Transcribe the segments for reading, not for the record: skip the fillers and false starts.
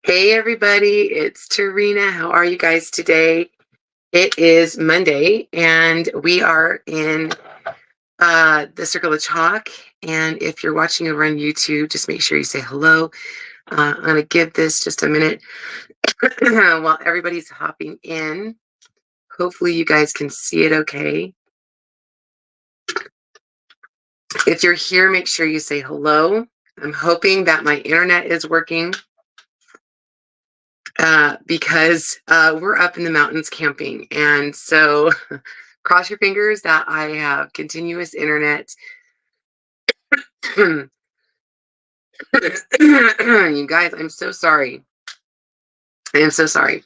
Hey everybody, it's Tarina. How are you guys today? It is Monday and we are in the Circle of Chalk. And if you're watching over on YouTube, just make sure you say hello. I'm going to give this just a minute while everybody's hopping in. Hopefully you guys can see it okay. If you're here, make sure you say hello. I'm hoping that my internet is working. Because we're up in the mountains camping. And so cross your fingers that I have continuous internet. You guys, I'm so sorry. I am so sorry.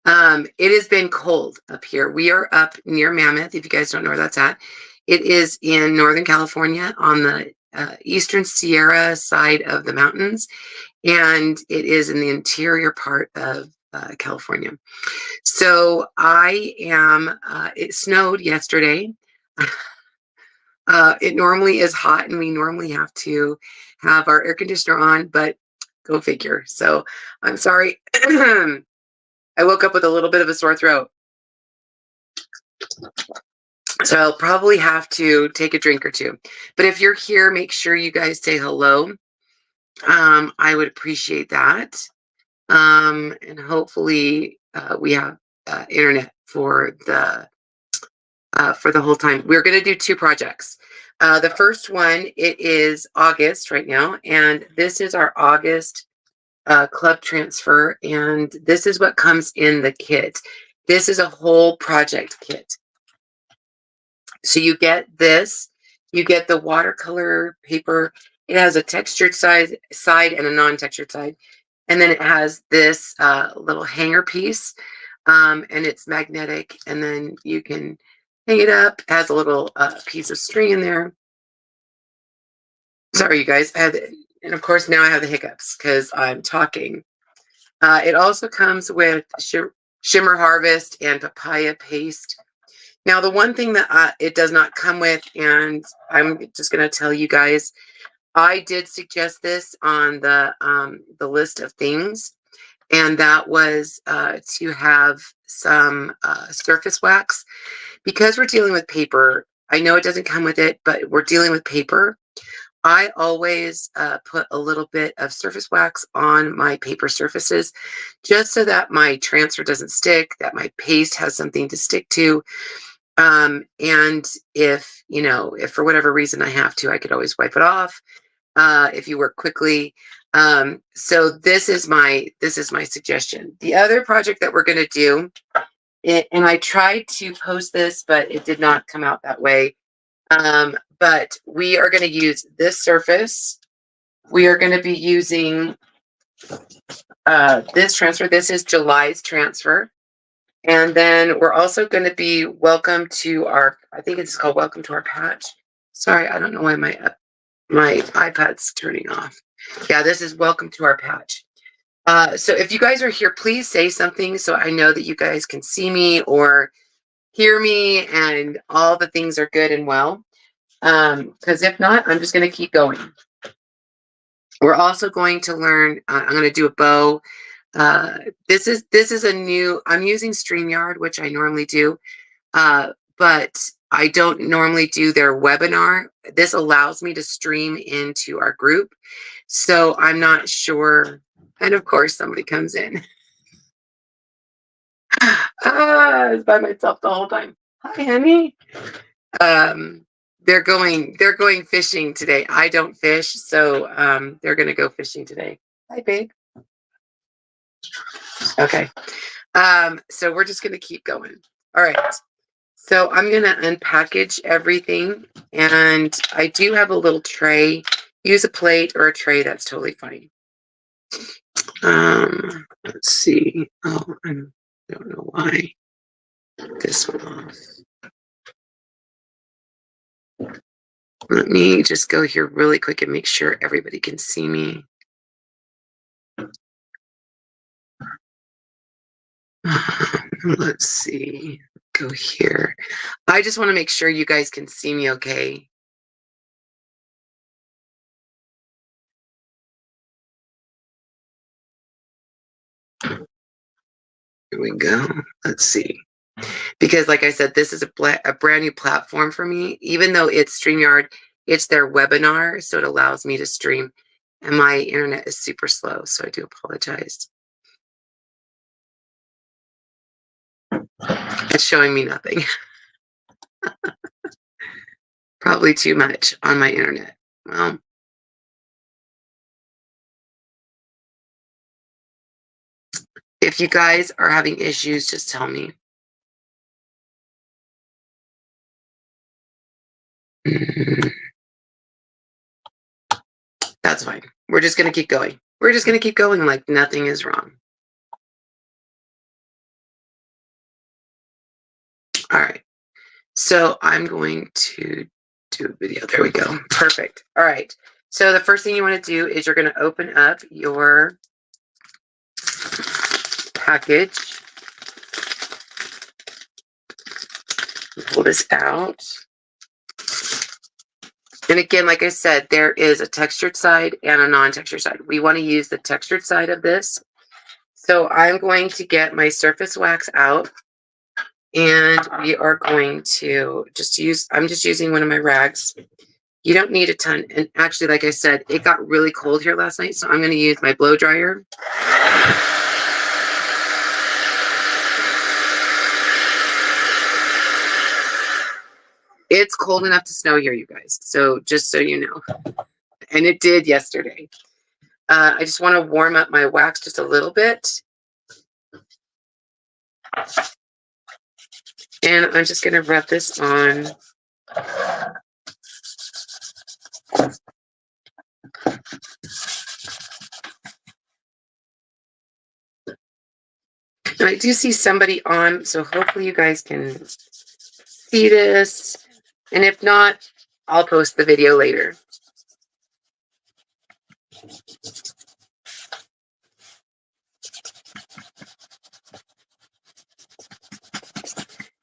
It has been cold up here. We are up near Mammoth, if you guys don't know where that's at. It is in Northern California on the eastern Sierra side of the mountains, and it is in the interior part of California. So I am, it snowed yesterday. It normally is hot and we normally have to have our air conditioner on, but go figure. So I'm sorry. I woke up with a little bit of a sore throat. So I'll probably have to take a drink or two. But if you're here, make sure you guys say hello. I would appreciate that. And hopefully we have internet for the whole time. We're going to do two projects. The first one, it is August right now, and this is our August club transfer, and this is what comes in the kit. This is a whole project kit. So you get this, you get the watercolor paper. It has a textured side and a non-textured side. And then it has this little hanger piece, and it's magnetic, and then you can hang it up. It has a little piece of string in there. Sorry, you guys. And of course, now I have the hiccups because I'm talking. It also comes with Shimmer Harvest and papaya paste. Now, the one thing that it does not come with, and I'm just going to tell you guys, I did suggest this on the list of things, and that was to have some surface wax. Because we're dealing with paper, I know it doesn't come with it, but we're dealing with paper. I always put a little bit of surface wax on my paper surfaces just so that my transfer doesn't stick, that my paste has something to stick to. And if for whatever reason I have to, I could always wipe it off if you work quickly. So this is my suggestion. The other project that we're going to do, and I tried to post this, but it did not come out that way. But we are going to use this surface. We are going to be using this transfer. This is July's transfer. And then we're also going to be welcome to our, I think it's called welcome to our patch. Sorry, I don't know why my iPad's turning off. Yeah, this is welcome to our patch. So if you guys are here, please say something so I know that you guys can see me or hear me and all the things are good and well. Because if not, I'm just going to keep going. We're also going to learn, I'm going to do a bow. This is a new, I'm using StreamYard, which I normally do, but I don't normally do their webinar. This allows me to stream into our group. So I'm not sure. And of course, somebody comes in. I was by myself the whole time. Hi, honey. They're going fishing today. I don't fish, so they're gonna go fishing today. Hi, babe. Okay. So we're just gonna keep going. All right. So I'm gonna unpackage everything, and I do have a little tray. Use a plate or a tray, that's totally fine. Let's see. Oh, I don't know why this one off. Let me just go here really quick and make sure everybody can see me. Let's see. Go here. I just want to make sure you guys can see me okay. we go. Let's see. Because like I said, this is a brand new platform for me. Even though it's StreamYard, it's their webinar, so it allows me to stream. And my internet is super slow, so I do apologize. It's showing me nothing. Probably too much on my internet. Well, if you guys are having issues, just tell me. That's fine. We're just going to keep going. We're just going to keep going like nothing is wrong. All right. So I'm going to do a video. There we go. Perfect. All right. So the first thing you want to do is you're going to open up your package. Pull this out. And again, like I said, there is a textured side and a non-textured side. We want to use the textured side of this. So I'm going to get my surface wax out. And we are going to just use, I'm just using one of my rags. You don't need a ton. And actually, like I said, it got really cold here last night. So I'm going to use my blow dryer. It's cold enough to snow here, you guys. So just so you know. And it did yesterday. I just want to warm up my wax just a little bit. And I'm just going to rub this on. And I do see somebody on, so hopefully you guys can see this. And if not, I'll post the video later.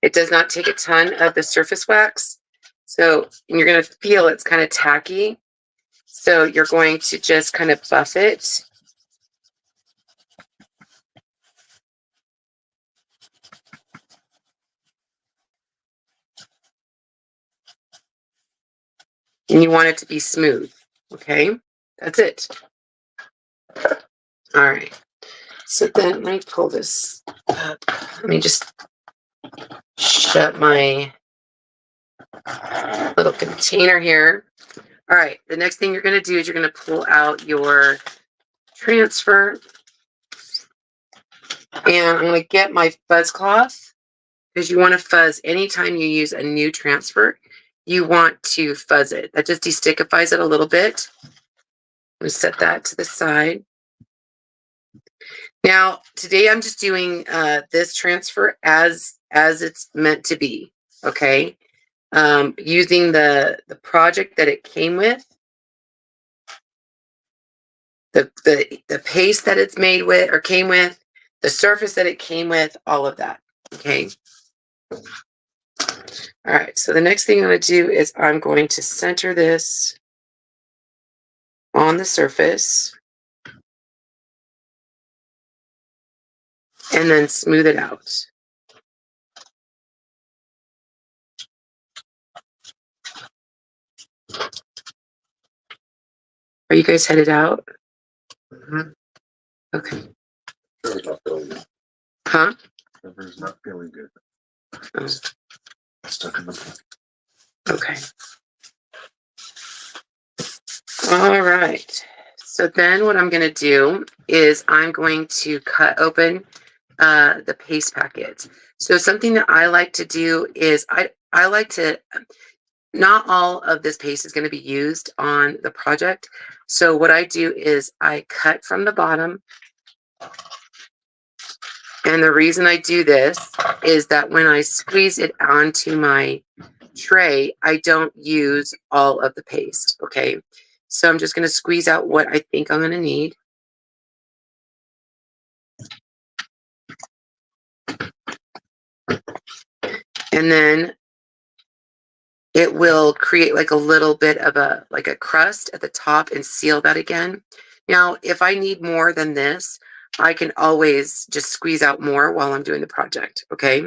It does not take a ton of the surface wax. So you're going to feel it's kind of tacky. So you're going to just kind of buff it. And you want it to be smooth. Okay, that's it. All right. So then let me pull this up. Let me just shut my little container here. All right. The next thing you're going to do is you're going to pull out your transfer. And I'm going to get my fuzz cloth because you want to fuzz anytime you use a new transfer. You want to fuzz it. That just destickifies it a little bit. I'm going to set that to the side. Now, today I'm just doing this transfer as it's meant to be, okay? Using the project that it came with, the paste that it's made with or came with, the surface that it came with, all of that, okay? All right, so the next thing I'm going to do is I'm going to center this on the surface and then smooth it out. Are you guys headed out? Mm-hmm. Okay. Huh? Everybody's not feeling good. Oh. Stuck in the. Okay. All right. So then what I'm going to do is I'm going to cut open the paste packet. So something that I like to do is I like to, not all of this paste is going to be used on the project. So what I do is I cut from the bottom. And the reason I do this is that when I squeeze it onto my tray, I don't use all of the paste, okay? So I'm just going to squeeze out what I think I'm going to need. And then it will create like a little bit of a crust at the top and seal that again. Now, if I need more than this, I can always just squeeze out more while I'm doing the project, okay?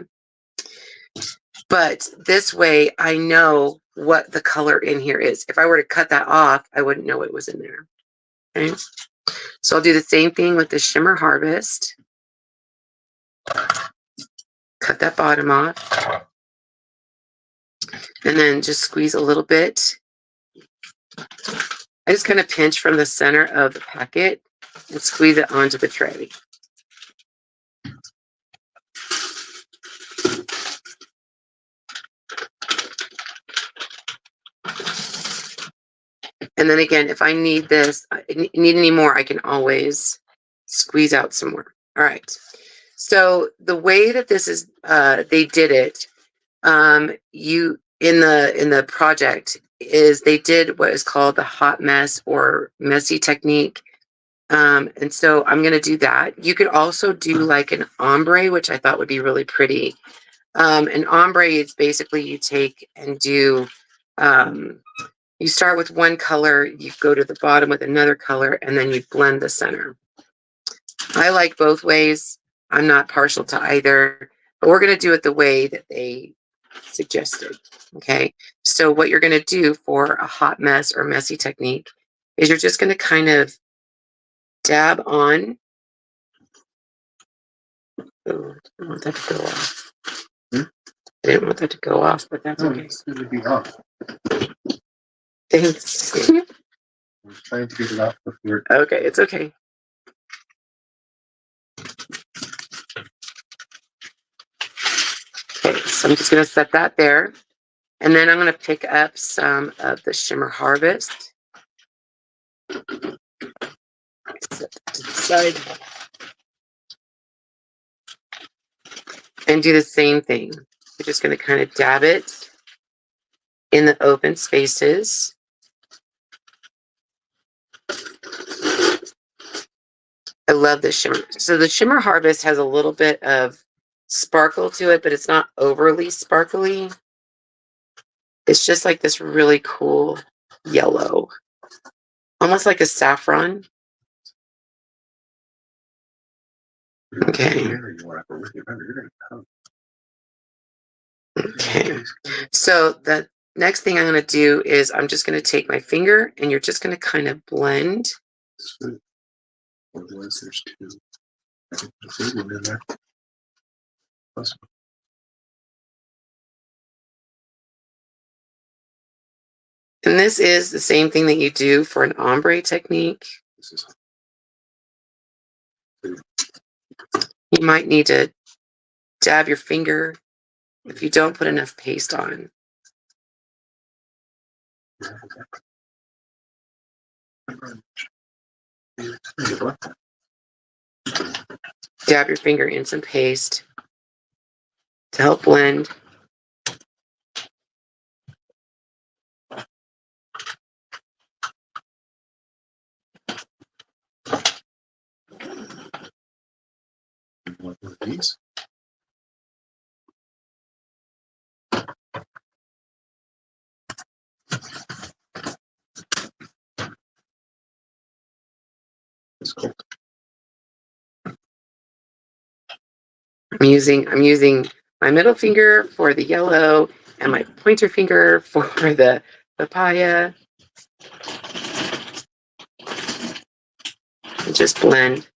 But this way I know what the color in here is. If I were to cut that off, I wouldn't know it was in there, okay? So I'll do the same thing with the Shimmer Harvest. Cut that bottom off. And then just squeeze a little bit. I just kind of pinch from the center of the packet and squeeze it onto the tray. And then again, if I need this, need any more, I can always squeeze out some more. All right. So the way that this is, they did it, you in the project is they did what is called the hot mess or messy technique. And so I'm going to do that. You could also do like an ombre, which I thought would be really pretty. An ombre is basically you take and do, you start with one color, you go to the bottom with another color, and then you blend the center. I like both ways. I'm not partial to either, but we're going to do it the way that they suggested. Okay. So what you're going to do for a hot mess or messy technique is you're just going to kind of dab on. Oh, I don't want that to go off. I didn't want that to go off, but that's okay. It's going to be off. Thanks. I was trying to get it off before. Okay, it's okay. Okay, so I'm just going to set that there. And then I'm going to pick up some of the Shimmer Harvest. Set that to the side. And do the same thing. We're just going to kind of dab it in the open spaces. I love this shimmer. So the Shimmer Harvest has a little bit of sparkle to it, but it's not overly sparkly. It's just like this really cool yellow, almost like a saffron. Okay. Okay. So the next thing I'm going to do is I'm just going to take my finger and you're just going to kind of blend. There's two. I think there's one in there. And this is the same thing that you do for an ombre technique. You might need to dab your finger if you don't put enough paste on. Dab your finger in some paste to help blend. One of these. It's cool. I'm using my middle finger for the yellow and my pointer finger for the papaya. And just blend.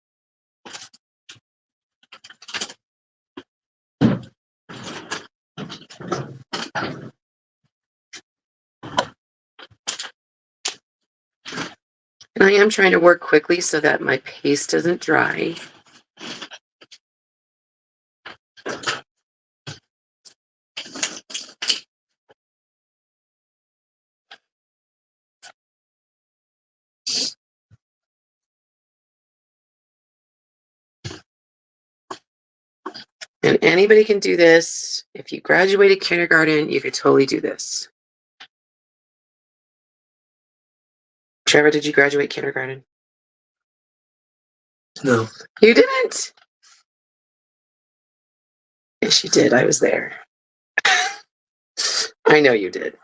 And I am trying to work quickly so that my paste doesn't dry. And anybody can do this. If you graduated kindergarten, you could totally do this. Trevor, did you graduate kindergarten? No. You didn't? Yes, you did. I was there. I know you did.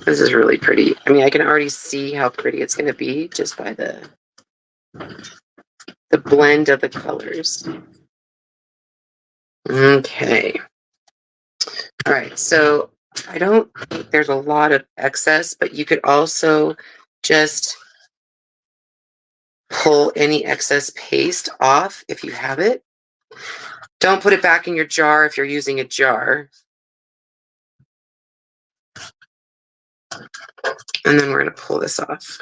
This is really pretty. I mean, I can already see how pretty it's going to be just by the blend of the colors. Okay. All right, so I don't think there's a lot of excess, but you could also just pull any excess paste off if you have it. Don't put it back in your jar if you're using a jar. And then we're going to pull this off.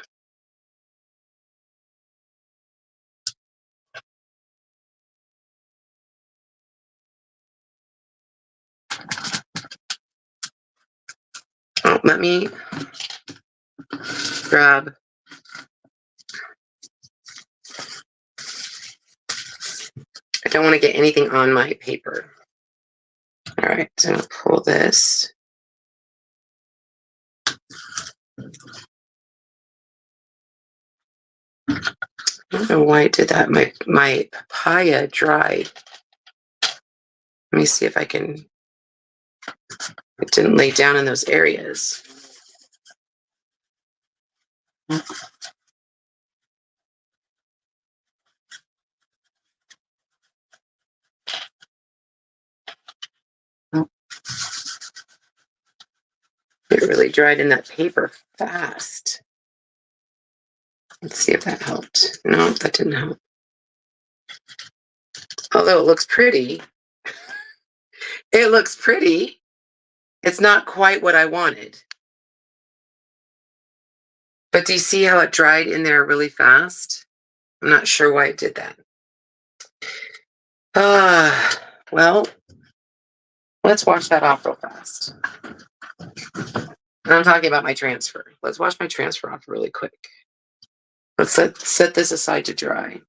Oh, let me grab. I don't want to get anything on my paper. All right, so I'm going to pull this. I don't know why I did that. My papaya dried. Let me see if I can. It didn't lay down in those areas. It really dried in that paper fast. Let's see if that helped. No, that didn't help. Although it looks pretty. It looks pretty. It's not quite what I wanted. But do you see how it dried in there really fast? I'm not sure why it did that. Well, let's wash that off real fast. And I'm talking about my transfer. Let's wash my transfer off really quick. Let's set this aside to dry.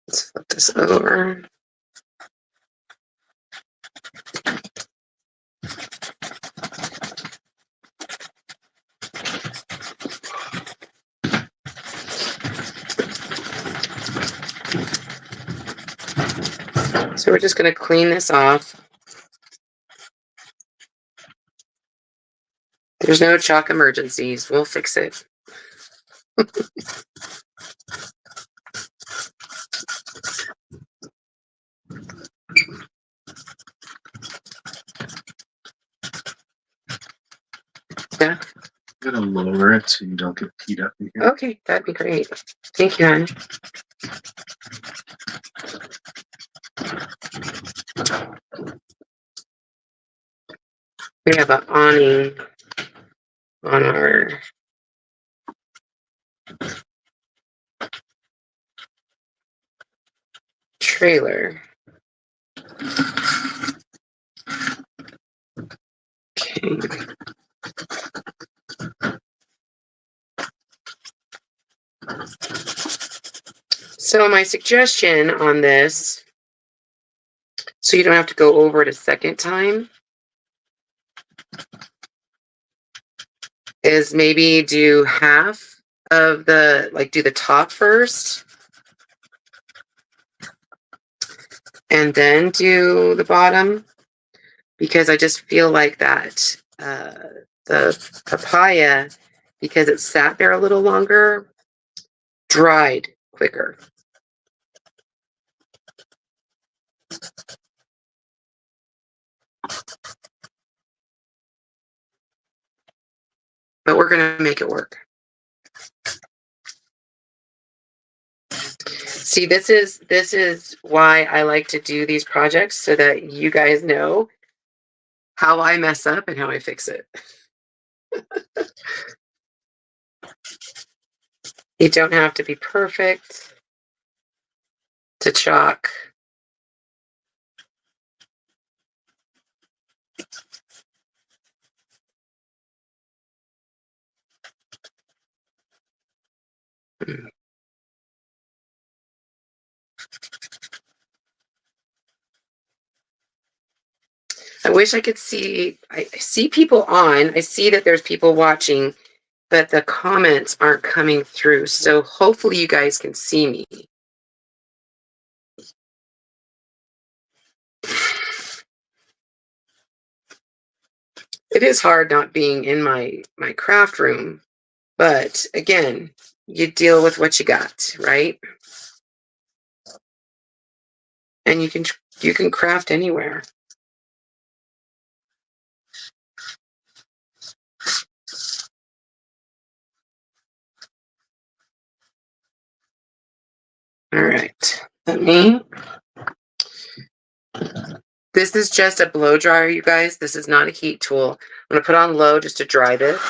Let's flip this over. So we're just going to clean this off. There's no chalk emergencies. We'll fix it. Yeah. I'm gonna lower it so you don't get teed up in here. Okay, that'd be great. Thank you, hon. We have an awning on our trailer. Okay. So my suggestion on this, so you don't have to go over it a second time, is maybe do half of the, like do the top first, and then do the bottom, because I just feel like that the papaya, because it sat there a little longer, dried quicker. But we're going to make it work. See, this is why I like to do these projects, so that you guys know how I mess up and how I fix it. You don't have to be perfect to chalk. I wish I could see, I see people on, I see that there's people watching, but the comments aren't coming through. So hopefully you guys can see me. It is hard not being in my craft room, but again, you deal with what you got, right? And you can craft anywhere. All right. This is just a blow dryer, you guys. This is not a heat tool. I'm going to put on low just to dry this.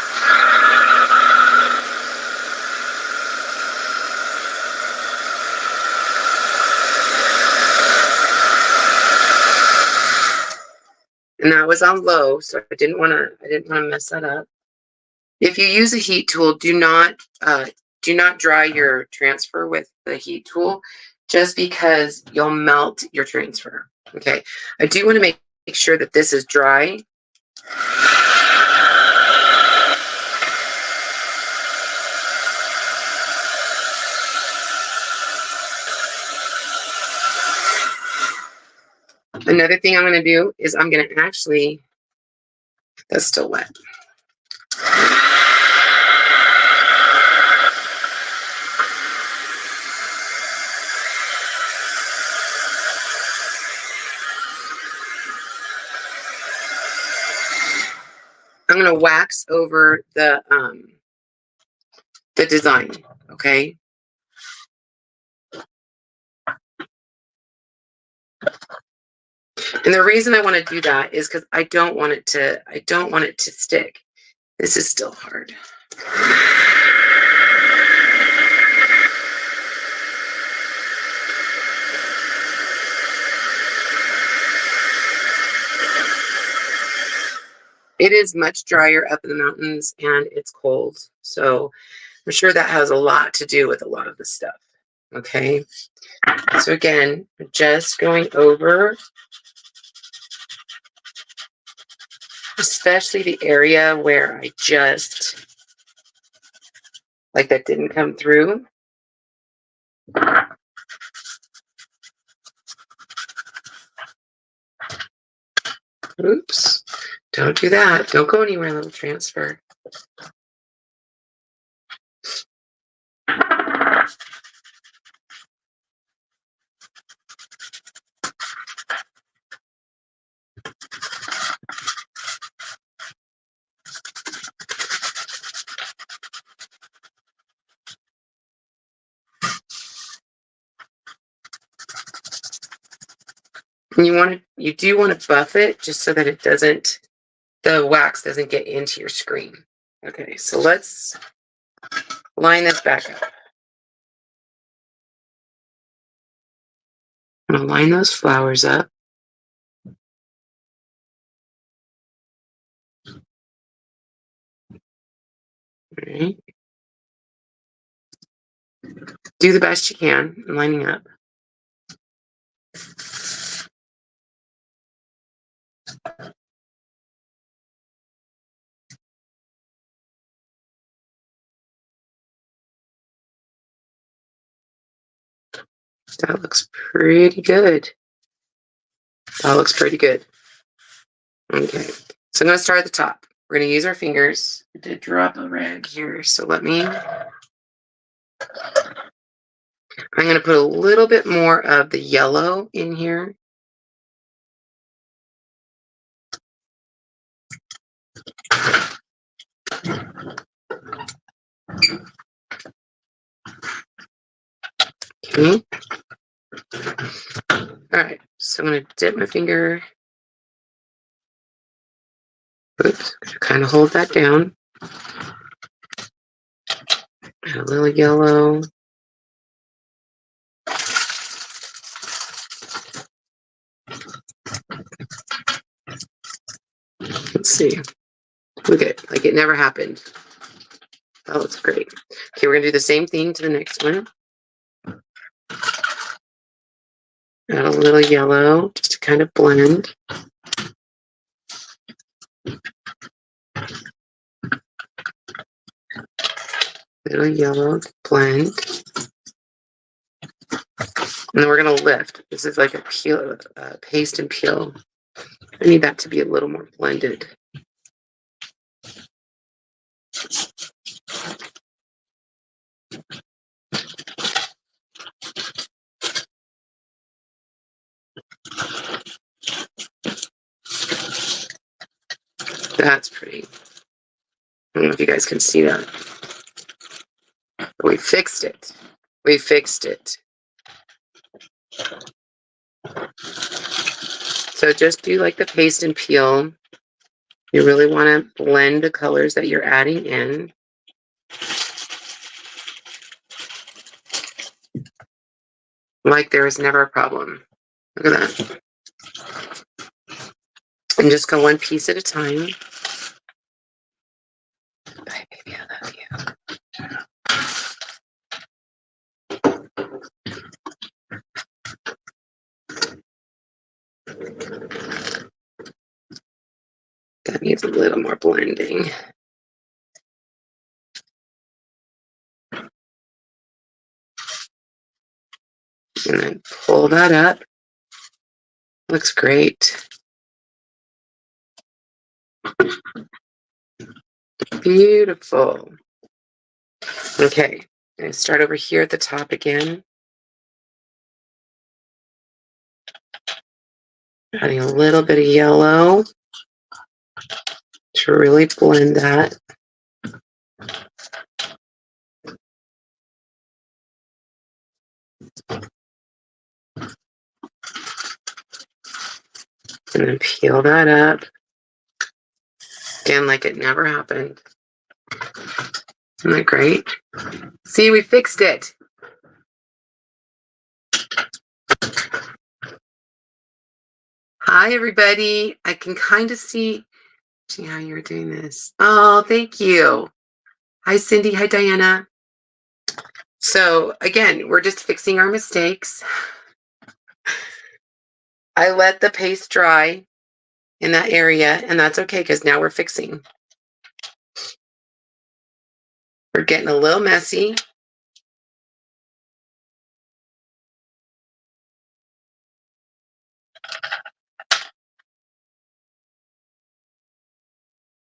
And that was on low, so I didn't want to mess that up. If you use a heat tool, do not dry your transfer with the heat tool, just because you'll melt your transfer. Okay, I do want to make sure that this is dry. Another thing I'm going to do is I'm going to actually, that's still wet. I'm going to wax over the design, okay? And the reason I want to do that is because I don't want it to stick. This is still hard. It is much drier up in the mountains and it's cold. So I'm sure that has a lot to do with a lot of the stuff. Okay. So again, just going over, especially the area where I just, like that didn't come through. Oops. Don't do that. Don't go anywhere, little transfer. And you do want to buff it just so that the wax doesn't get into your screen. Okay, so let's line this back up. I'm going to line those flowers up. All right. Do the best you can in lining up. That looks pretty good. That looks pretty good. Okay, so I'm going to start at the top. We're going to use our fingers. I did drop a rag here, so I'm going to put a little bit more of the yellow in here. Okay. All right, so I'm going to dip my finger. Oops, kind of hold that down. Add a little yellow. Let's see. Look at it, like it never happened. That looks great. Okay, we're going to do the same thing to the next one. Add a little yellow just to kind of blend. Little yellow blend. And then we're going to lift. This is like a peel, paste and peel. I need that to be a little more blended. That's pretty. I don't know if you guys can see that. But we fixed it. We fixed it. So just do like the paste and peel. You really want to blend the colors that you're adding in. Like there is never a problem. Look at that. And just go one piece at a time. Bye, baby, I love you. That needs a little more blending. And then pull that up. Looks great. Beautiful. Okay, I'm going to start over here at the top again. Adding a little bit of yellow to really blend that. And then peel that up. Again, like it never happened. Isn't that great? See, we fixed it. Hi, everybody. I can kind of see how you're doing this. Oh, thank you. Hi, Cindy. Hi, Diana. So again, we're just fixing our mistakes. I let the paste dry in that area, and that's okay because now we're fixing. We're getting a little messy.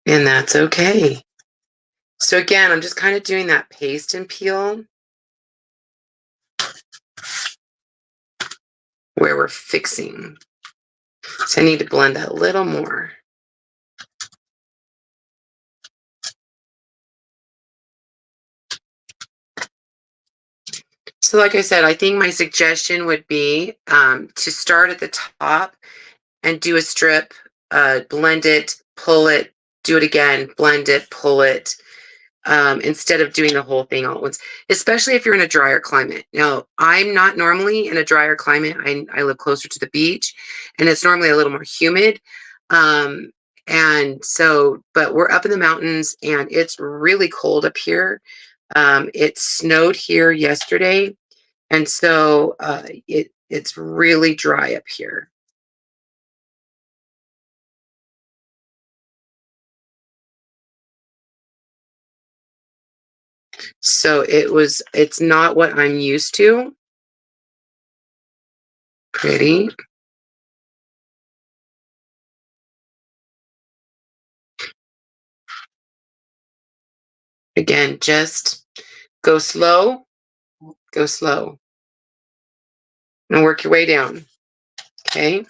And that's okay. So again, I'm just kind of doing that paste and peel where we're fixing. So I need to blend that a little more. So like I said, I think my suggestion would be to start at the top and do a strip, blend it, pull it, do it again, blend it, pull it, instead of doing the whole thing all at once, especially if you're in a drier climate. Now, I'm not normally in a drier climate. I live closer to the beach, and it's normally a little more humid. And so, but we're up in the mountains, and it's really cold up here. It snowed here yesterday, and so it's really dry up here. So it's not what I'm used to. Pretty. Again, just go slow, and work your way down. Okay.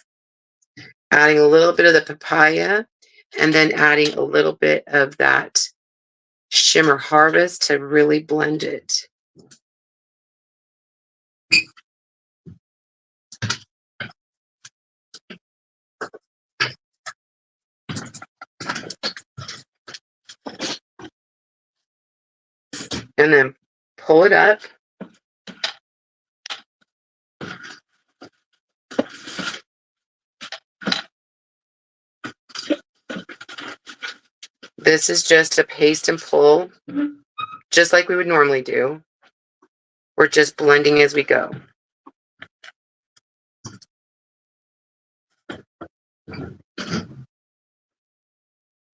Adding a little bit of the papaya, and then adding a little bit of that Shimmer Harvest to really blend it. And then pull it up. This is just a paste and pull, just like we would normally do. We're just blending as we go.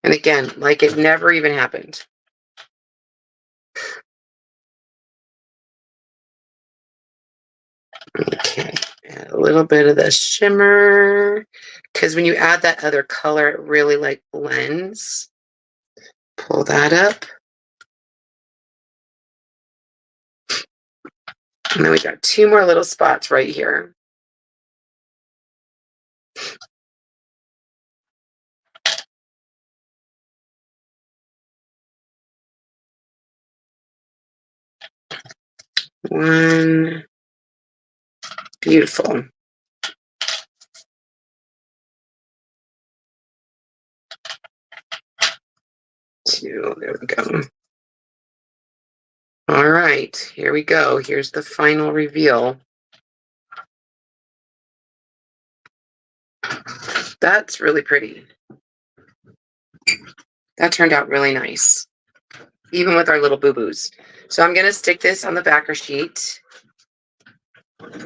And again, like it never even happened. Okay, add a little bit of the shimmer, because when you add that other color, it really like blends. Pull that up. And then we got 2 more little spots right here. One. Beautiful. 2. There we go. All right, here we go. Here's the final reveal. That's really pretty. That turned out really nice, even with our little boo-boos. So I'm going to stick this on the backer sheet,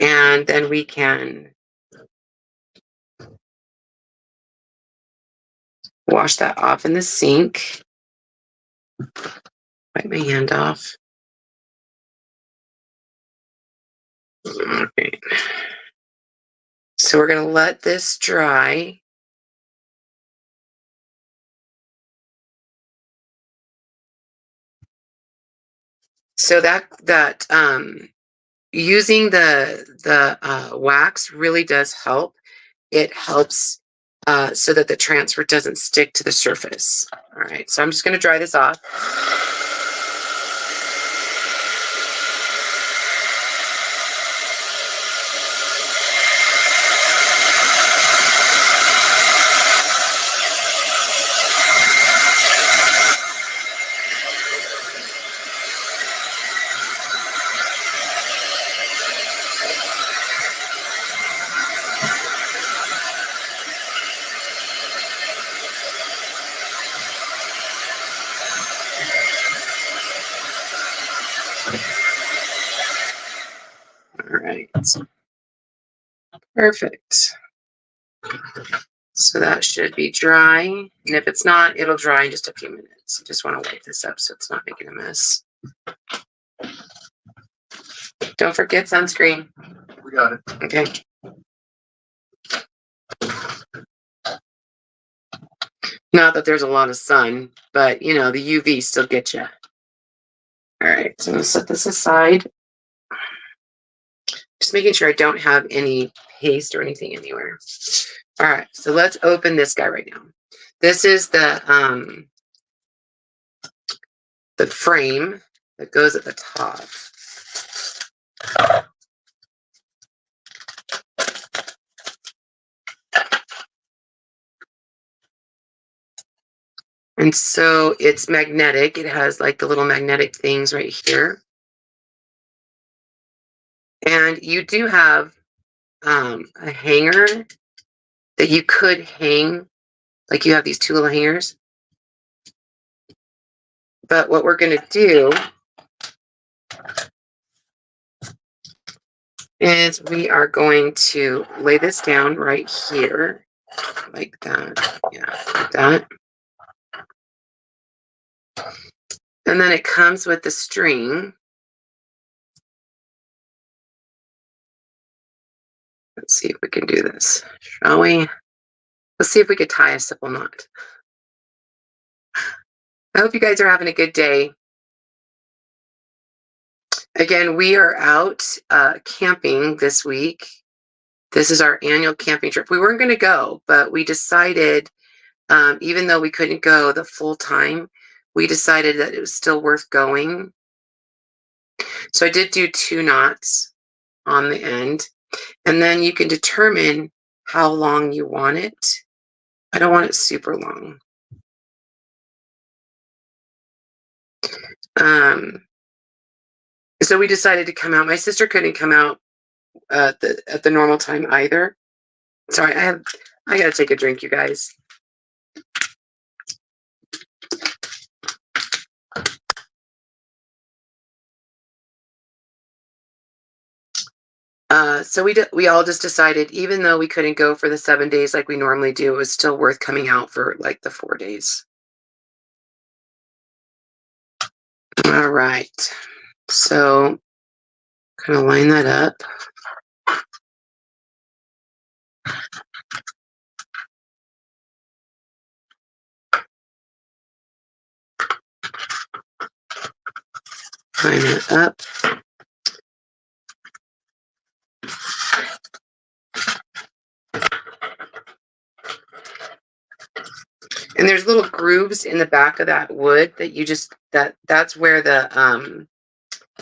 and then we can wash that off in the sink. Wipe my hand off. Okay. So we're going to let this dry. So that using the wax really does help. It helps so that the transfer doesn't stick to the surface. All right, so I'm just going to dry this off. All right, perfect. So that should be dry. And if it's not, it'll dry in just a few minutes. You just want to wipe this up so it's not making a mess. Don't forget sunscreen. We got it. Okay. Not that there's a lot of sun, but you know, the UV still gets you. All right, so I'm gonna set this aside. Just making sure I don't have any paste or anything anywhere. All right, so let's open this guy right now. This is the frame that goes at the top. And so it's magnetic. It has like the little magnetic things right here. And you do have a hanger that you could hang, like you have these 2 little hangers. But what we're going to do is we are going to lay this down right here, like that. Yeah, like that. And then it comes with the string. Let's see if we can do this, shall we? Let's see if we could tie a simple knot. I hope you guys are having a good day. Again, we are out camping this week. This is our annual camping trip. We weren't going to go, but we decided, even though we couldn't go the full time, we decided that it was still worth going. So I did do 2 knots on the end, and then you can determine how long you want it. I don't want it super long. So we decided to come out. My sister couldn't come out at the normal time either. Sorry, I gotta take a drink, you guys. So we all just decided, even though we couldn't go for the 7 days like we normally do, it was still worth coming out for like the 4 days. All right. So kind of line that up. Line it up. And there's little grooves in the back of that wood that you just that's where the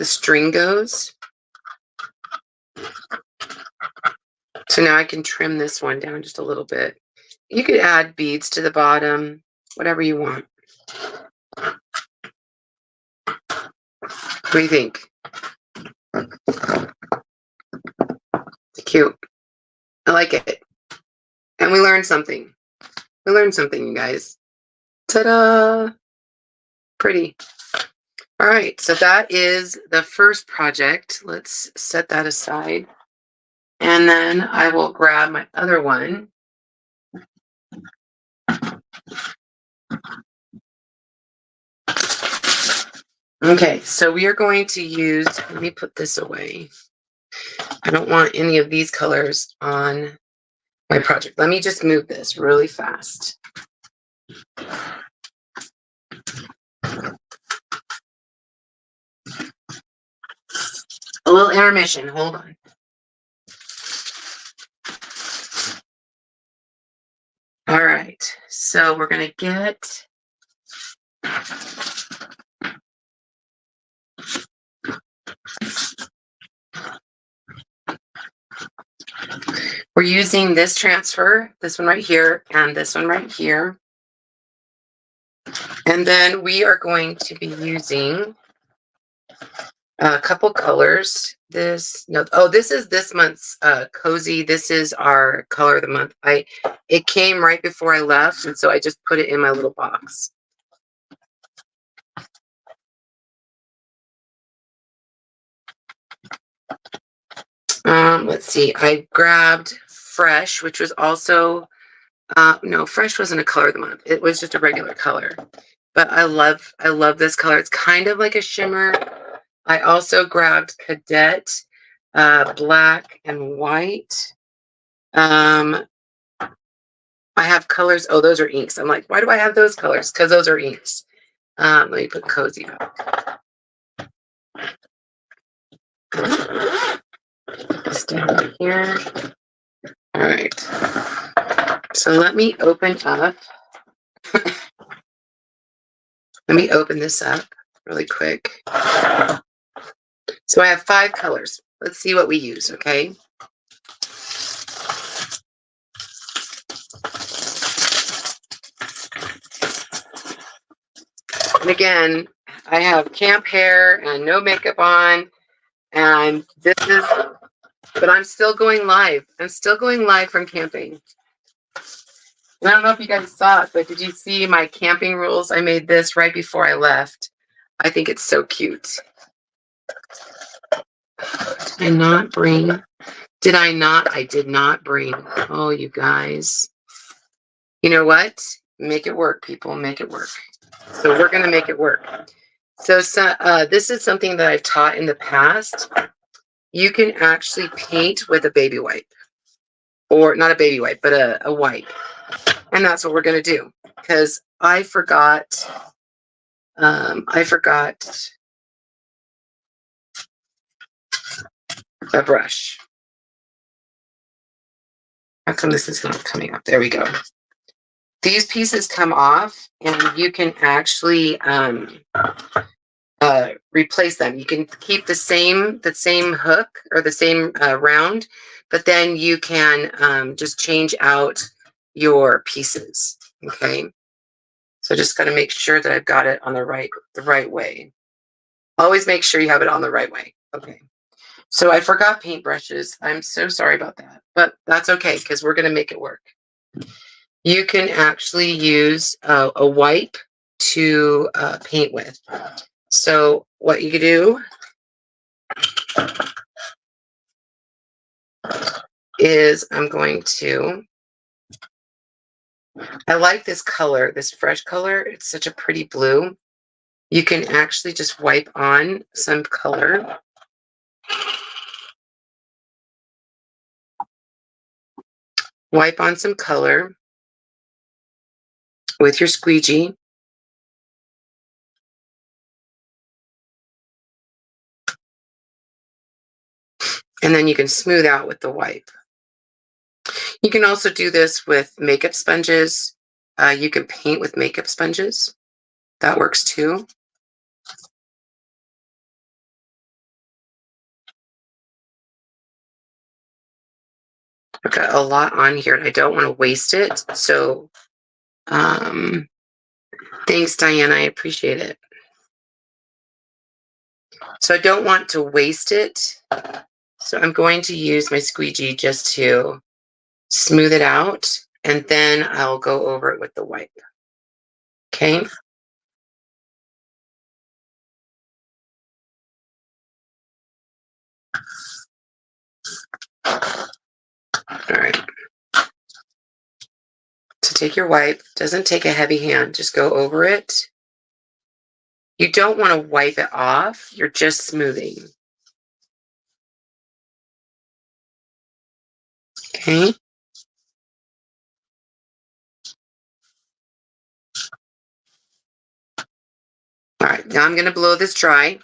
string goes. So now I can trim this one down just a little bit. You could add beads to the bottom, whatever you want. What do you think? It's cute. I like it. And we learned something. We learned something, you guys. Ta-da! Pretty. All right, so that is the first project. Let's set that aside. And then I will grab my other one. Okay, so we are going to use, let me put this away. I don't want any of these colors on my project. Let me just move this really fast. A little intermission, hold on. All right, so we're gonna get we're using this transfer, this one right here, and this one right here. And then we are going to be using a couple colors. This is this month's cozy. This is our color of the month. It came right before I left, and so I just put it in my little box. Let's see. I grabbed Fresh, which was also no, Fresh wasn't a color of the month. It was just a regular color. But I love this color. It's kind of like a shimmer. I also grabbed Cadet, black and white. I have colors. Oh, those are inks. I'm like, why do I have those colors? Because those are inks. Let me put Cozy up. This down here. All right. So let me open up. Let me open this up really quick. So I have 5 colors. Let's see what we use, okay? And again, I have camp hair and no makeup on, and but I'm still going live. I'm still going live from camping. And I don't know if you guys saw it, but did you see my camping rules? I made this right before I left. I think it's so cute. Did I not bring? Did I not? I did not bring. Oh, you guys. You know what? Make it work, people. Make it work. So we're going to make it work. So this is something that I've taught in the past. You can actually paint with a baby wipe. Or not a baby wipe, but a wipe. And that's what we're going to do. Because I forgot a brush. How come this is not coming up? There we go. These pieces come off, and you can actually replace them. You can keep the same hook or the same round, but then you can just change out your pieces. Okay, so just got to make sure that I've got it on the right way. Always make sure you have it on the right way. Okay. So I forgot paintbrushes. I'm so sorry about that, but that's okay because we're going to make it work. You can actually use a wipe to paint with. So what you could do is I like this color, this Fresh color. It's such a pretty blue. you can actually just wipe on some color. Wipe on some color with your squeegee. And then you can smooth out with the wipe. You can also do this with makeup sponges. You can paint with makeup sponges. That works too. I've got a lot on here and I don't want to waste it. So thanks, Diana. I appreciate it. So I don't want to waste it. So I'm going to use my squeegee just to smooth it out, and then I'll go over it with the wipe. Okay. All right. So take your wipe. Doesn't take a heavy hand. Just go over it. You don't want to wipe it off. You're just smoothing. Okay. All right. Now I'm going to blow this dry.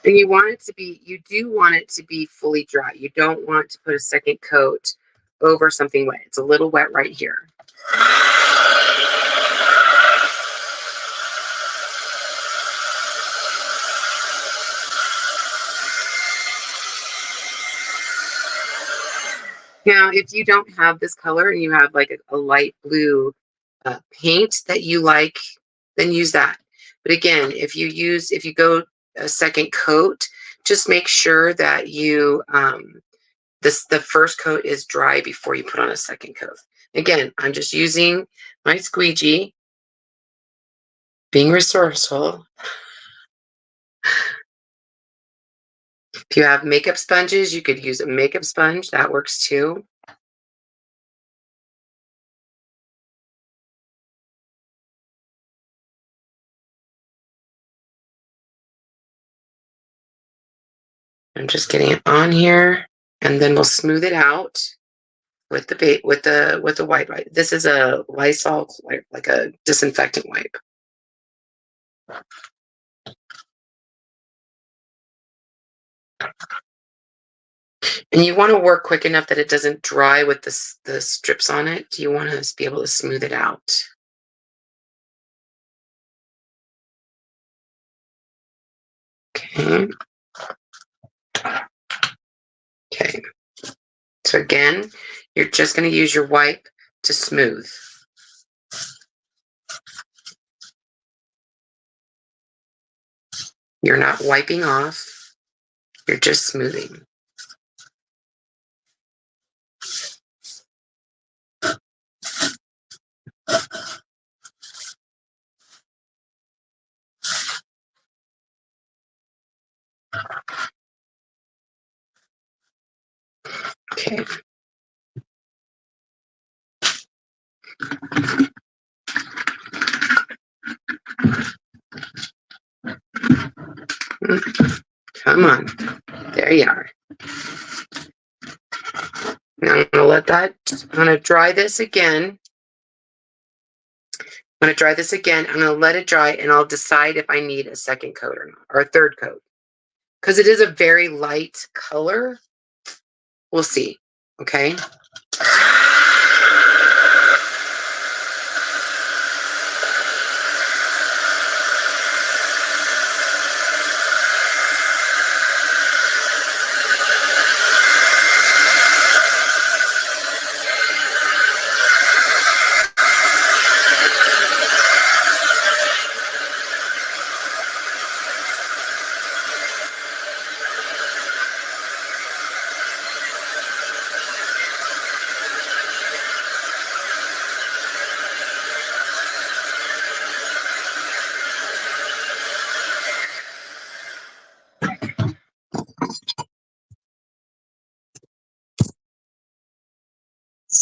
And you do want it to be fully dry. You don't want to put a second coat over something wet. It's a little wet right here. Now, if you don't have this color and you have like a light blue paint that you like, then use that. But again, if you go a second coat, just make sure that the first coat is dry before you put on a second coat. Again, I'm just using my squeegee, being resourceful. If you have makeup sponges, you could use a makeup sponge. That works too. I'm just getting it on here, and then we'll smooth it out with the white wipe. This is a Lysol, like a disinfectant wipe. And you want to work quick enough that it doesn't dry with the strips on it. You want to be able to smooth it out. Okay. Okay. So again, you're just going to use your wipe to smooth. You're not wiping off. You're just smoothing. Okay. Come on. There you are. Now I'm going to dry this again. I'm going to dry this again. I'm going to let it dry, and I'll decide if I need a second coat or not, or a third coat. Because it is a very light color. We'll see. Okay.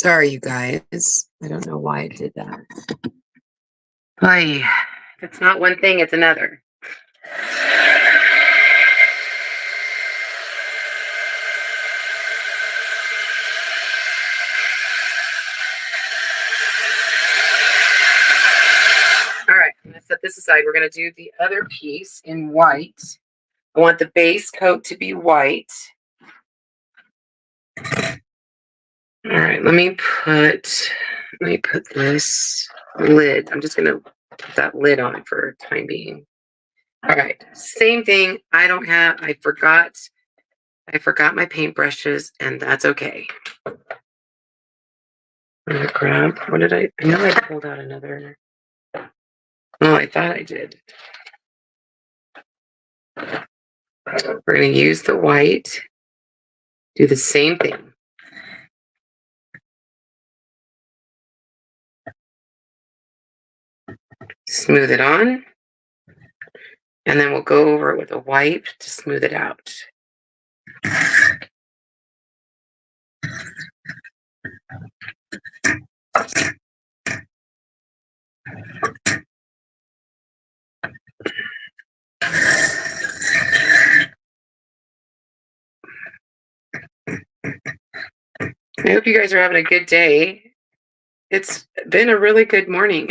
Sorry, you guys. I don't know why it did that. If it's not one thing, it's another. All right, I'm gonna set this aside. We're gonna do the other piece in white. I want the base coat to be white. All right, let me put this lid. I'm just gonna put that lid on for time being. All right, same thing. I forgot my paintbrushes, and that's okay. I'm gonna grab, I know I pulled out another. Oh, I thought I did. We're gonna use the white, do the same thing. Smooth it on, and then we'll go over it with a wipe to smooth it out. I hope you guys are having a good day. It's been a really good morning.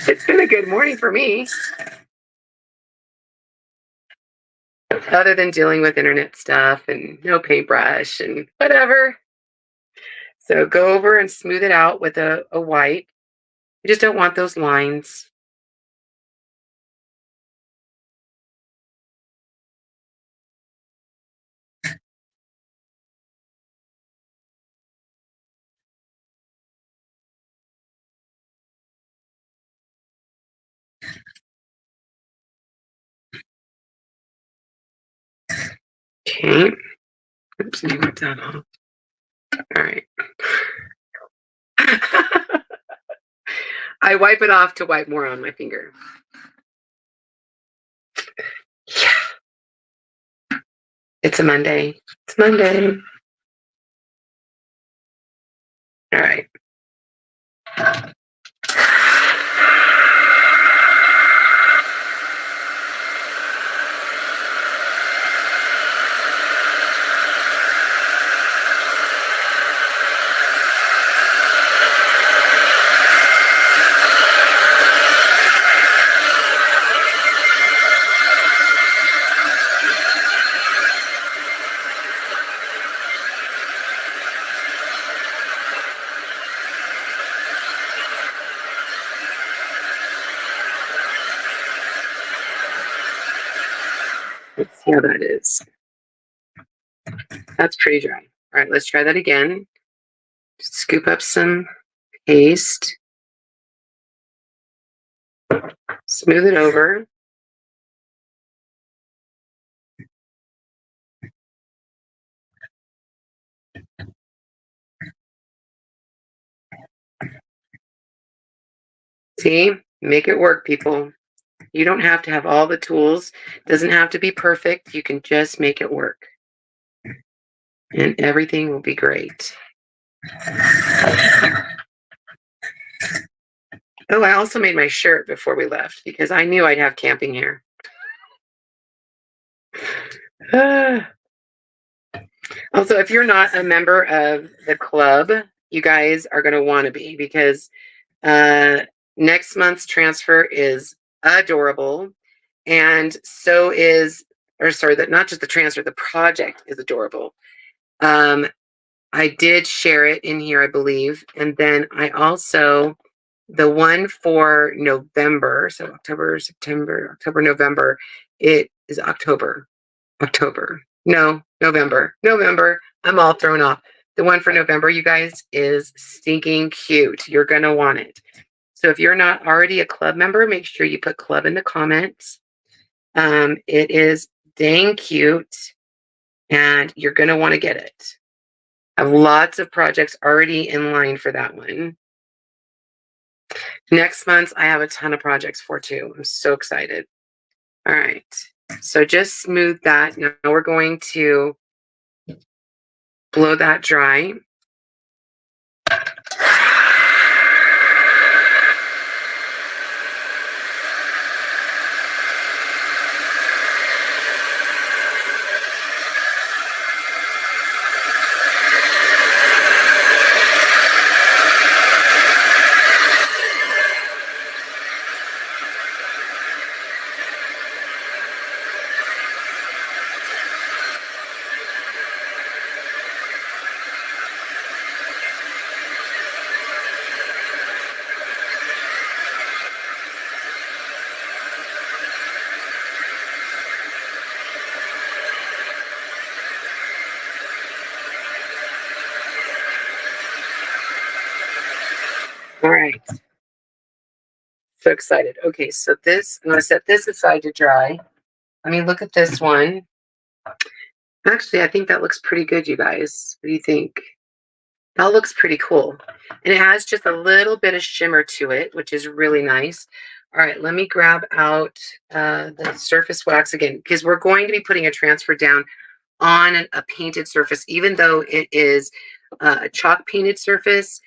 It's been a good morning for me. Other than dealing with internet stuff and no paintbrush and whatever. So go over and smooth it out with a wipe. You just don't want those lines. Okay. Oops, I went that off. All right. I wipe it off to wipe more on my finger. Yeah. It's a Monday. It's Monday. All right. Let's see how that is. That's pretty dry. All right, let's try that again. Just scoop up some paste. Smooth it over. See? Make it work, people. You don't have to have all the tools. It doesn't have to be perfect. You can just make it work. And everything will be great. Oh, I also made my shirt before we left because I knew I'd have camping hair. Also, if you're not a member of the club, you guys are going to want to be because next month's transfer is adorable. And so is, not just the transfer, the project is adorable. I did share it in here, I believe. And then I also, the one for November, so October, September, October, November, it is October. No, November. I'm all thrown off. The one for November, you guys, is stinking cute. You're going to want it. So if you're not already a club member, make sure you put club in the comments. It is dang cute, and you're going to want to get it. I have lots of projects already in line for that one. Next month, I have a ton of projects for too. I'm so excited. All right. So just smooth that. Now we're going to blow that dry. so excited. Okay, so this, I'm going to set this aside to dry. Let me look at this one. Actually, I think that looks pretty good, you guys. What do you think? That looks pretty cool. And it has just a little bit of shimmer to it, which is really nice. All right, let me grab out the surface wax again, because we're going to be putting a transfer down on a painted surface, even though it is a chalk painted surface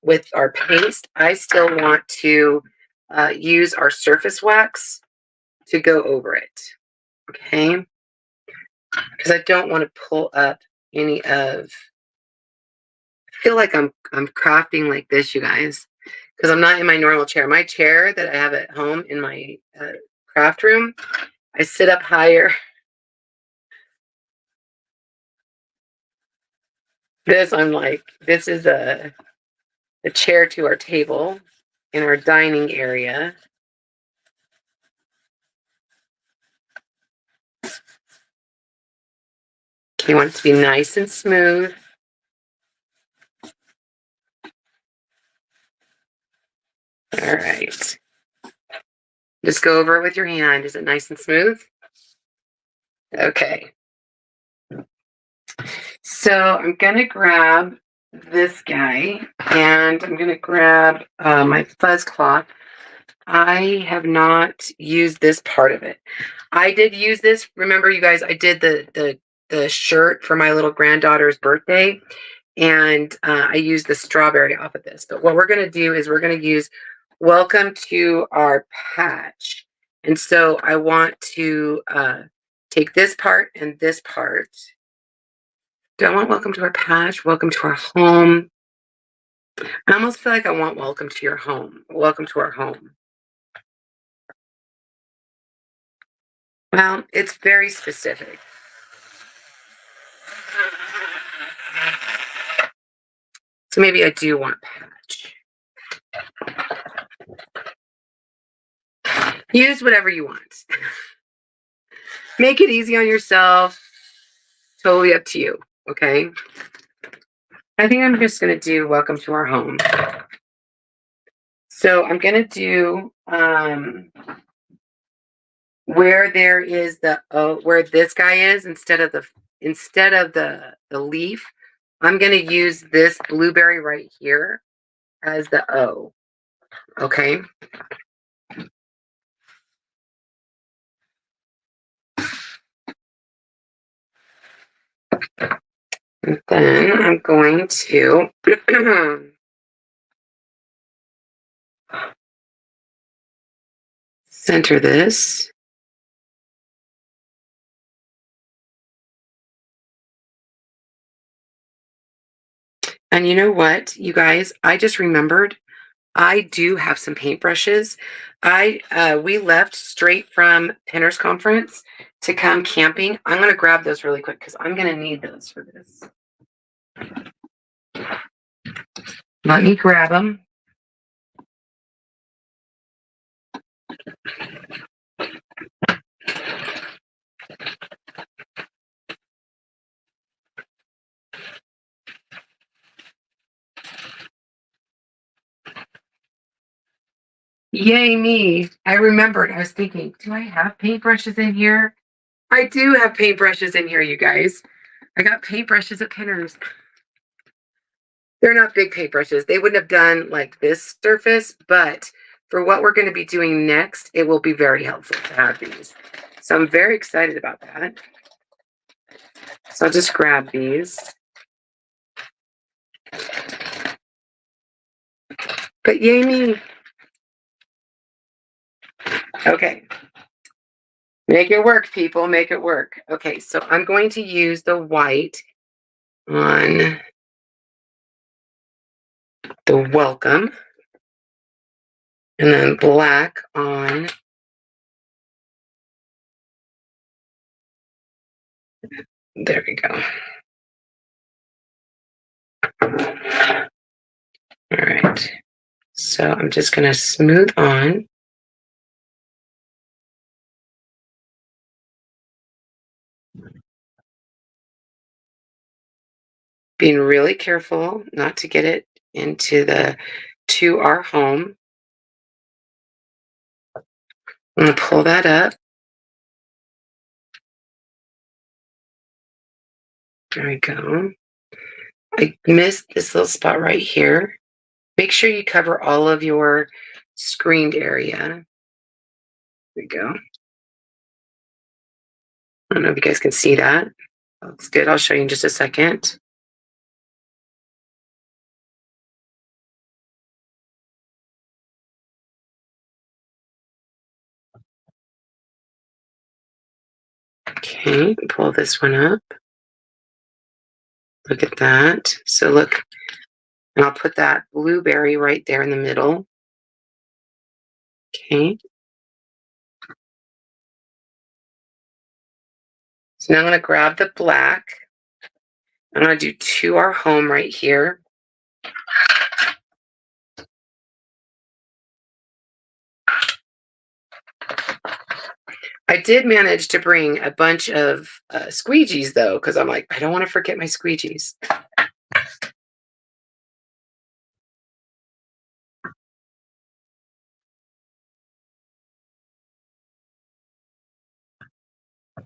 with our paste. I still want to use our surface wax to go over it, okay? Because I don't want to pull up any of, I feel like I'm crafting like this, you guys, because I'm not in my normal chair. My chair that I have at home in my craft room, I sit up higher. This, I'm like, this is a chair to our table in our dining area. You want it to be nice and smooth. All right. Just go over it with your hand. Is it nice and smooth? Okay. So I'm going to grab this guy and I'm going to grab my fuzz cloth. I have not used this part of it. I did use this. Remember, you guys, I did the shirt for my little granddaughter's birthday, and I used the strawberry off of this. But what we're going to do is we're going to use Welcome to Our Patch. And so I want to take this part and this part. Do I want Welcome to Our Patch? Welcome to Our Home? I almost feel like I want Welcome to Your Home. Welcome to Our Home. Well, it's very specific. So maybe I do want patch. Use whatever you want. Make it easy on yourself. Totally up to you, okay? I think I'm just going to do Welcome to Our Home. So I'm going to do where there is the where this guy is instead of the leaf. I'm going to use this blueberry right here as the O. Okay. And then I'm going to center this. And you know what, you guys, I just remembered I do have some paintbrushes. We left straight from Pinner's conference to come camping. I'm going to grab those really quick because I'm going to need those for this. Let me grab them. Yay me. I remembered. I was thinking, do I have paintbrushes in here? I do have paintbrushes in here, you guys. I got paintbrushes at Pinner's. They're not big paintbrushes. They wouldn't have done like this surface, but for what we're going to be doing next, it will be very helpful to have these. So I'm very excited about that. So I'll just grab these. But yay me. Okay. Make it work, people. Make it work. Okay, so I'm going to use the white on the welcome. And then black on there we go. All right. So I'm just going to smooth on. Being really careful not to get it into to our home. I'm going to pull that up. There we go. I missed this little spot right here. Make sure you cover all of your screened area. There we go. I don't know if you guys can see that. That's good. I'll show you in just a second. Okay, pull this one up. Look at that. So look, and I'll put that blueberry right there in the middle. Okay. So now I'm going to grab the black. I'm going to do To Our Home right here. I did manage to bring a bunch of squeegees though, because I'm like, I don't want to forget my squeegees.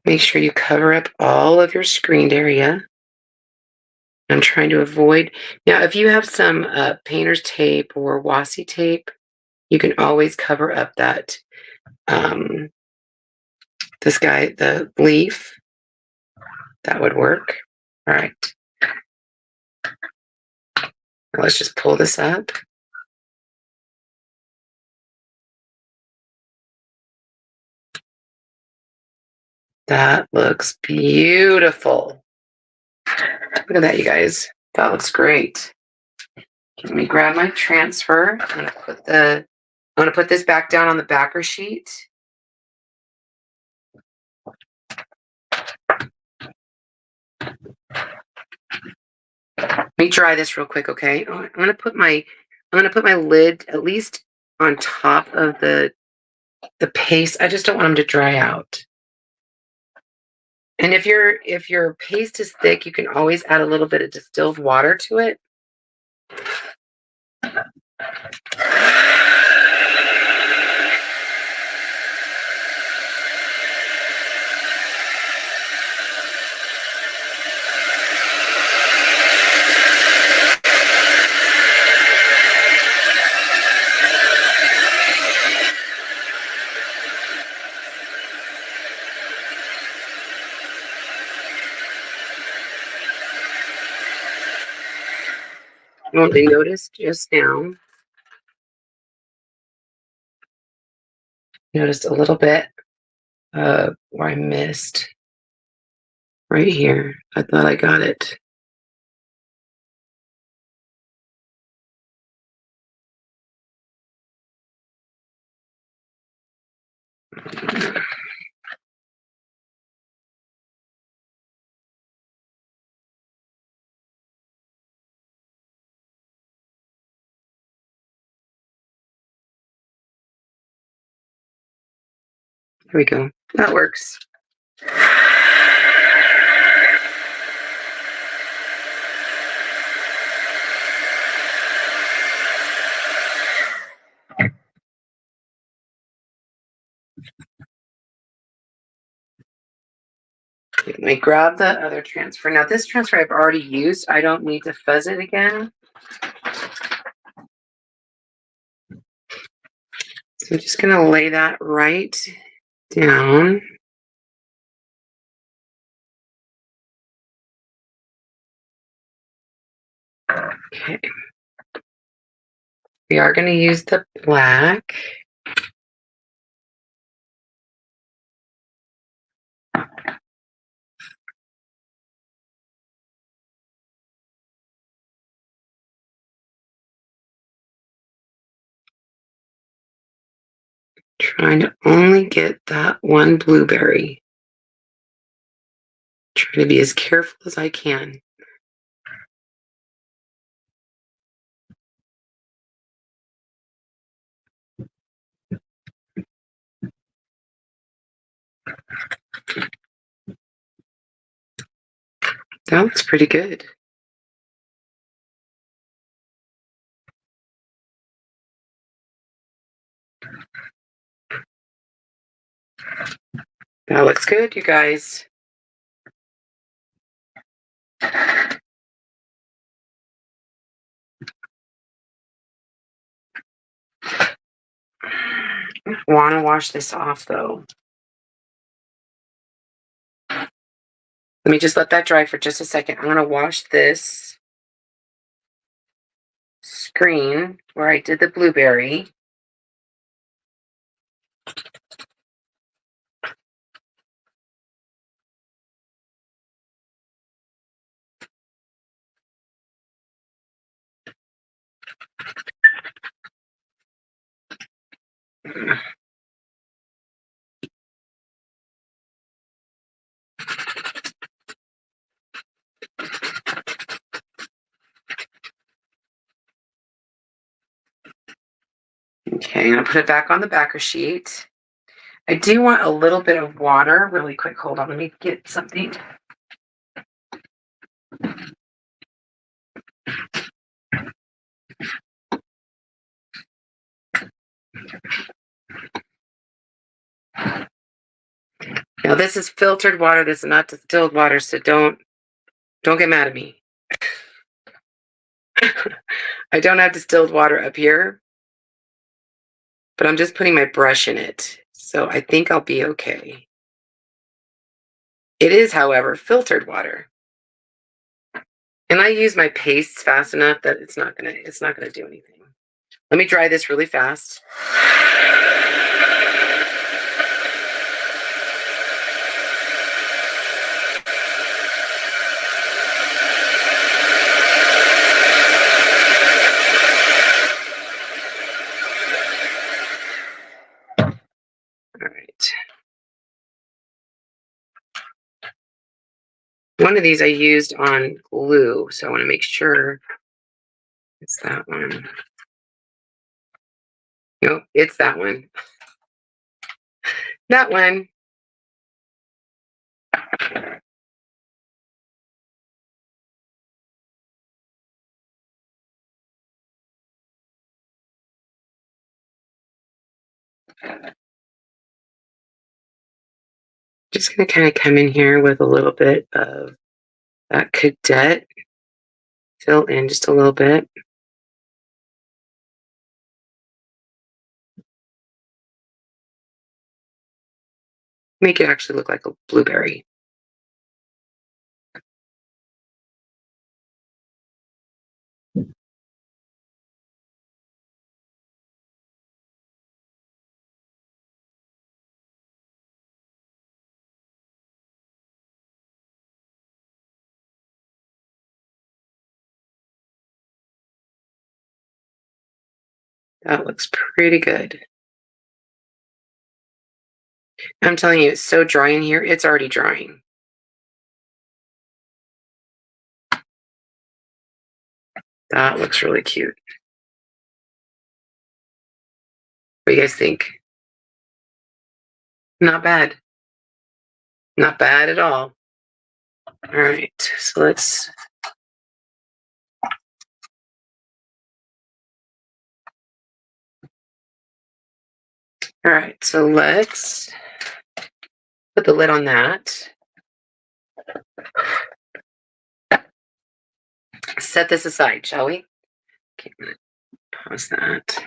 Make sure you cover up all of your screened area. I'm trying to avoid. Now, if you have some painter's tape or washi tape, you can always cover up that, the leaf. That would work. All right. Now let's just pull this up. That looks beautiful. Look at that, you guys. That looks great. Let me grab my transfer. I'm gonna put this back down on the backer sheet. Let me dry this real quick, okay? I'm gonna put my lid at least on top of the paste. I just don't want them to dry out. And if your paste is thick, you can always add a little bit of distilled water to it. Well, they noticed just now. Noticed a little bit where I missed right here. I thought I got it. There we go. That works. Let me grab the other transfer. Now this transfer I've already used. I don't need to fuzz it again. So I'm just gonna lay that right down. Okay. We are gonna use the black. Trying to only get that one blueberry. Trying to be as careful as I can. That looks pretty good. That looks good, you guys. Want to wash this off though. Let me just let that dry for just a second. I'm going to wash this screen where I did the blueberry. Okay, I'm going to put it back on the backer sheet. I do want a little bit of water really quick. Hold on, let me get something. Now this is filtered water. This is not distilled water, so don't get mad at me. I don't have distilled water up here, but I'm just putting my brush in it. So I think I'll be okay. It is, however, filtered water. And I use my pastes fast enough that it's not gonna do anything. Let me dry this really fast. All right. One of these I used on glue, so I want to make sure it's that one. Nope, it's that one. That one. Just going to kind of come in here with a little bit of that cadet. Fill in just a little bit. Make it actually look like a blueberry. That looks pretty good. I'm telling you, it's so dry in here. It's already drying. That looks really cute. What do you guys think? Not bad. Not bad at all. All right, so let's. All right, so let's put the lid on that. Set this aside, shall we? Okay, I'm gonna pause that.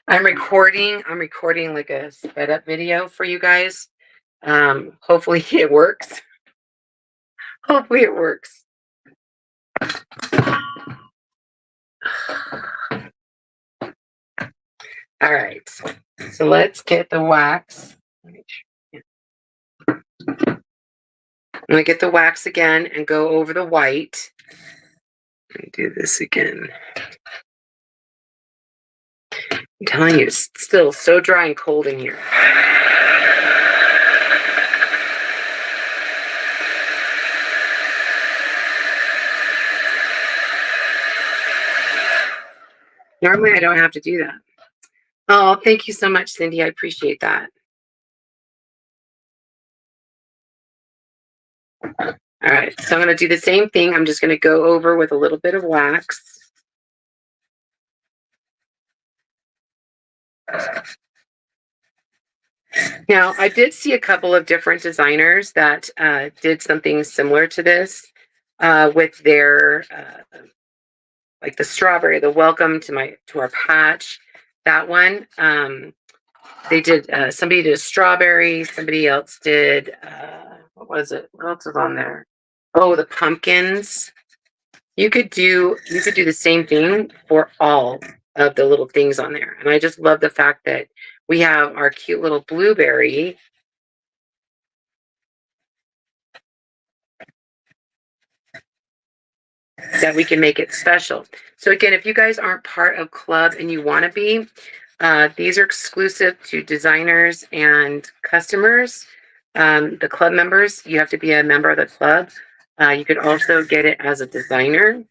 I'm recording like a sped up video for you guys. Hopefully it works. Hopefully it works. All right, so let's get the wax. I'm gonna get the wax again and go over the white. Let me do this again. I'm telling you, it's still so dry and cold in here. Normally I don't have to do that. Oh, thank you so much, Cindy. I appreciate that. All right, so I'm going to do the same thing. I'm just going to go over with a little bit of wax. Now, I did see a couple of different designers that did something similar to this with their like the strawberry, the welcome to our patch. That one, they did. Somebody did a strawberry. Somebody else did. What was it? What else was on there? Oh, the pumpkins. You could do the same thing for all of the little things on there. And I just love the fact that we have our cute little blueberry that we can make it special. So again, if you guys aren't part of club and you want to be, these are exclusive to designers and customers. The club members, you have to be a member of the club. You could also get it as a designer.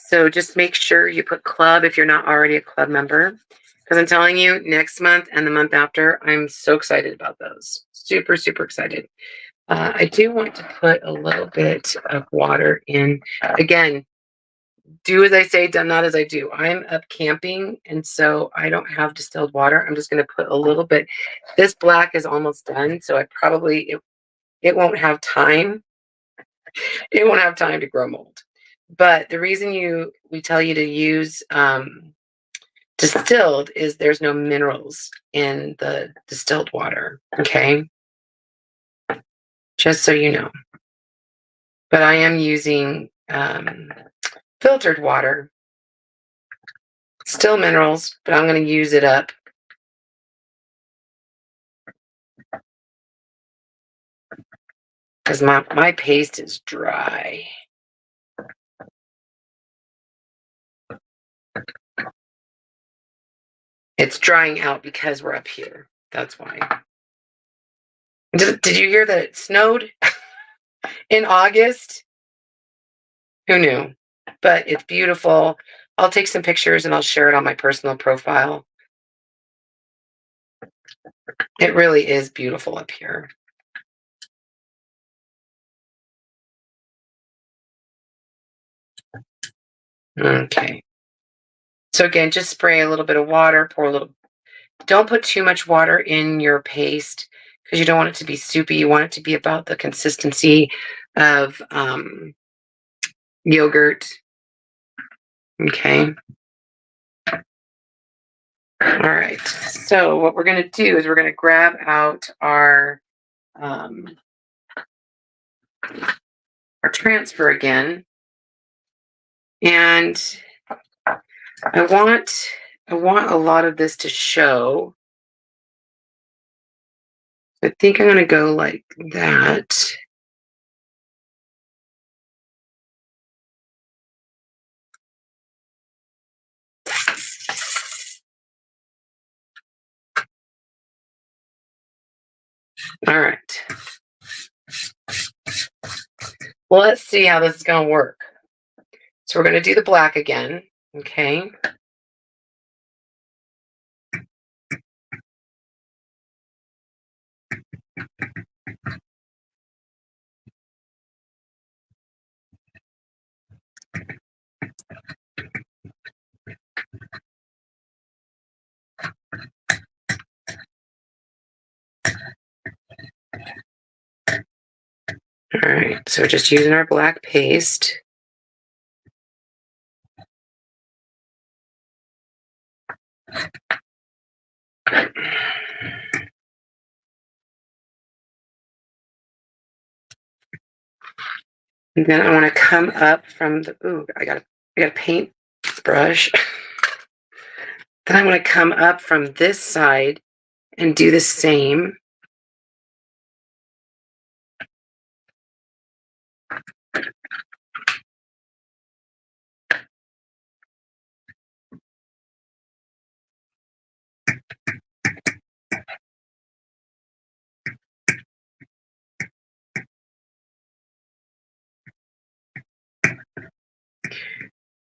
So just make sure you put club if you're not already a club member. Because I'm telling you, next month and the month after, I'm so excited about those. Super, super excited. I do want to put a little bit of water in. Again, do as I say, done not as I do. I'm up camping, and so I don't have distilled water. I'm just going to put a little bit. This black is almost done, so it won't have time. It won't have time to grow mold. But the reason we tell you to use distilled is there's no minerals in the distilled water. Okay, just so you know. But I am using filtered water, still minerals, but I'm going to use it up. Because my paste is dry. It's drying out because we're up here. That's why. Did you hear that it snowed in August? Who knew? But it's beautiful. I'll take some pictures and I'll share it on my personal profile. It really is beautiful up here. Okay. So again, just spray a little bit of water, pour a little. Don't put too much water in your paste because you don't want it to be soupy. You want it to be about the consistency of yogurt. Okay. All right. So what we're going to do is we're going to grab out our transfer again, and I want a lot of this to show. I think I'm going to go like that. All right. Well, let's see how this is going to work. So we're going to do the black again. Okay. All right, so just using our black paste. And then I want to come up from the, I got a paint brush. Then I want to come up from this side and do the same.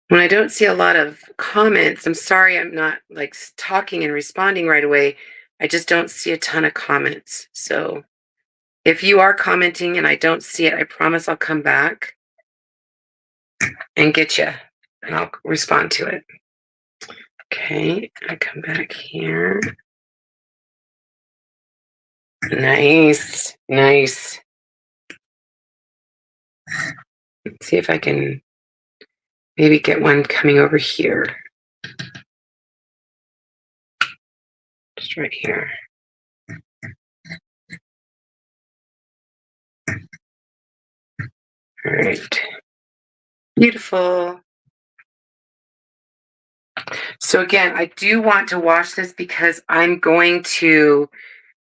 When I don't see a lot of comments, I'm sorry I'm not like talking and responding right away. I just don't see a ton of comments. So if you are commenting and I don't see it, I promise I'll come back and get you and I'll respond to it. Okay, I come back here. Nice, nice. Let's see if I can maybe get one coming over here. Just right here. All right. Beautiful. So again, I do want to wash this because I'm going to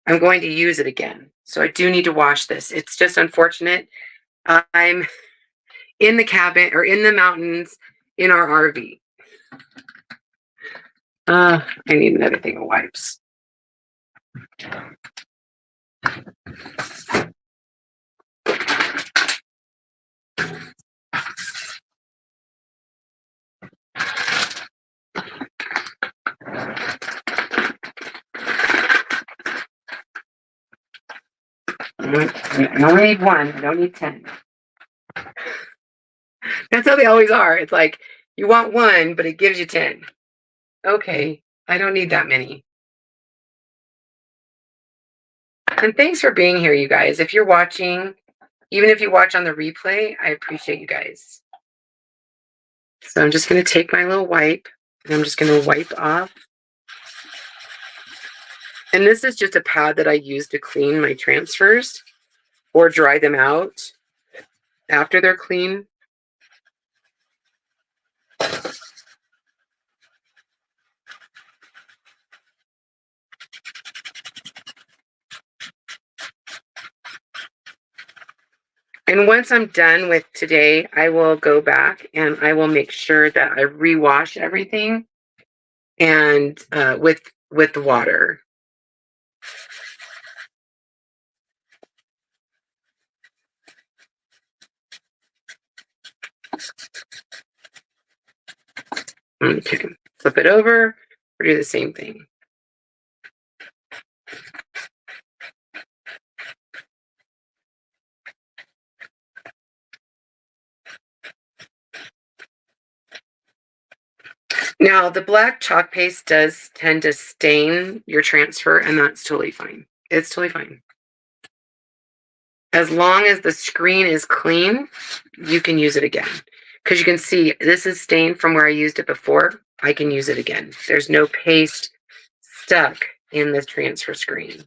use it again. So I do need to wash this. It's just unfortunate. I'm in the cabin or in the mountains in our RV. I need another thing of wipes. I only need one. I don't need 10. That's how they always are. It's like you want one, but it gives you 10. Okay, I don't need that many. And thanks for being here, you guys. If you're watching, even if you watch on the replay, I appreciate you guys. So I'm just going to take my little wipe and I'm just going to wipe off. And this is just a pad that I use to clean my transfers or dry them out after they're clean. And once I'm done with today, I will go back and I will make sure that I rewash everything and with the water. Okay, flip it over, or do the same thing. Now, the black chalk paste does tend to stain your transfer, and that's totally fine. It's totally fine. As long as the screen is clean, you can use it again. Because you can see this is stained from where I used it before. I can use it again. There's no paste stuck in this transfer screen.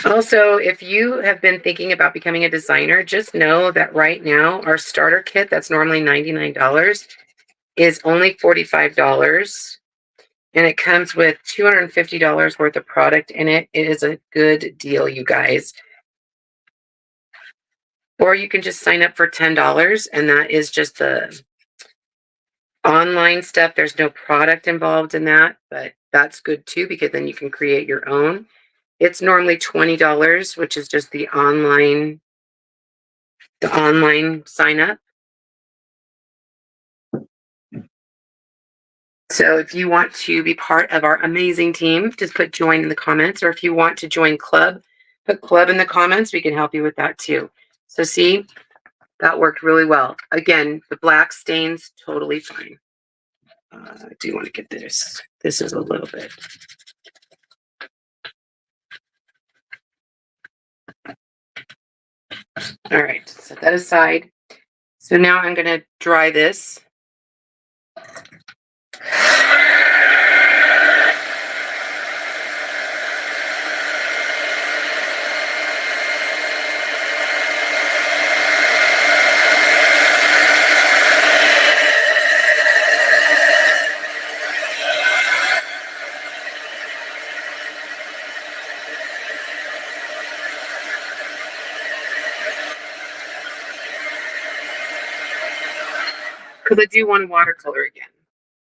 Also, if you have been thinking about becoming a designer, just know that right now our starter kit that's normally $99 is only $45. And it comes with $250 worth of product in it. It is a good deal, you guys. Or you can just sign up for $10, and that is just the online stuff. There's no product involved in that, but that's good too, because then you can create your own. It's normally $20, which is just the online sign up. So if you want to be part of our amazing team, just put join in the comments. Or if you want to join club, put club in the comments. We can help you with that too. So see, that worked really well. Again, the black stains, totally fine. I do want to get this. This is a little bit. All right, set that aside. So now I'm going to dry this. Because I do want watercolor again.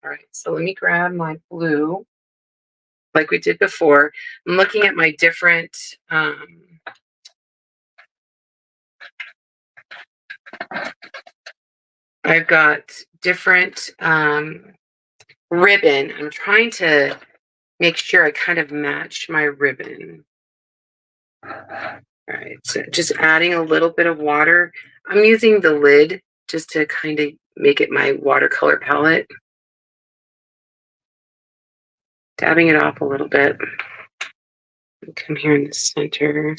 All right, so let me grab my blue like we did before. I'm looking at my different I've got different ribbon. I'm trying to make sure I kind of match my ribbon. All right, so just adding a little bit of water. I'm using the lid just to kind of make it my watercolor palette. dabbing it off a little bit. Come here in the center.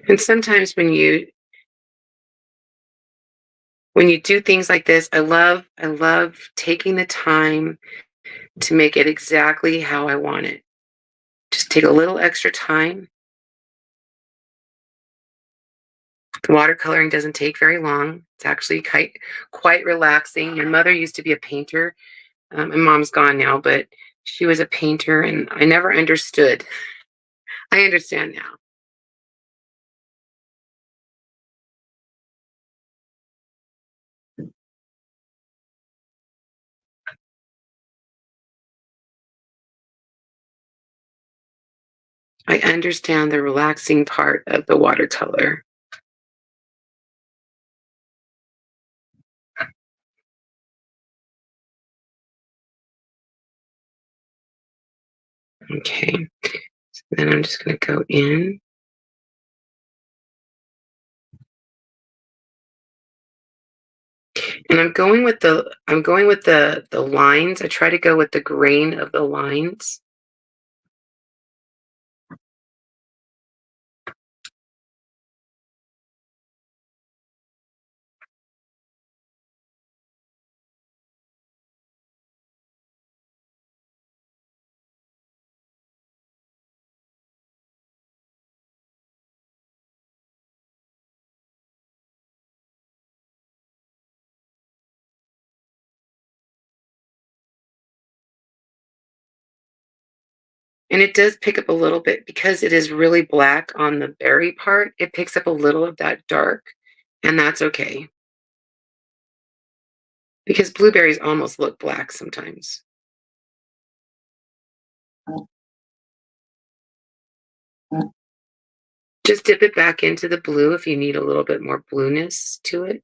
And sometimes when you do things like this, I love taking the time to make it exactly how I want it. Just take a little extra time. The watercoloring doesn't take very long. It's actually quite relaxing. My mother used to be a painter. My mom's gone now, but she was a painter, and I never understood. I understand now. I understand the relaxing part of the watercolor. Okay. So then I'm just going to go in. And I'm going with the lines. I try to go with the grain of the lines. And it does pick up a little bit because it is really black on the berry part. It picks up a little of that dark, and that's okay. Because blueberries almost look black sometimes. Just dip it back into the blue if you need a little bit more blueness to it.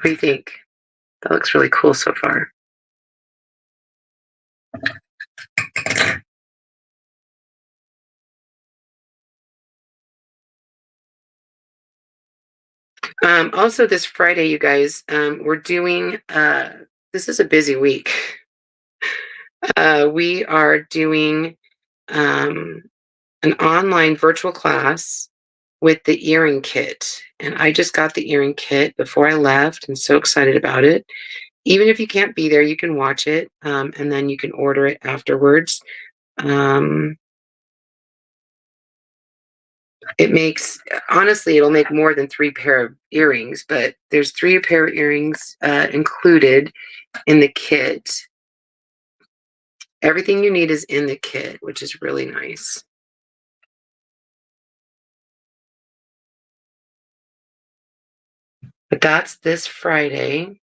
What do you think? That looks really cool so far. Also, this Friday, you guys, we're doing, this is a busy week. We are doing um, an online virtual class with the earring kit. And I just got the earring kit before I left. I'm so excited about it. Even if you can't be there, you can watch it, and then you can order it afterwards. Um, it makes, honestly, it'll make more than 3 pair of earrings, but there's 3 pair of earrings included in the kit. Everything you need is in the kit, which is really nice. But that's this Friday.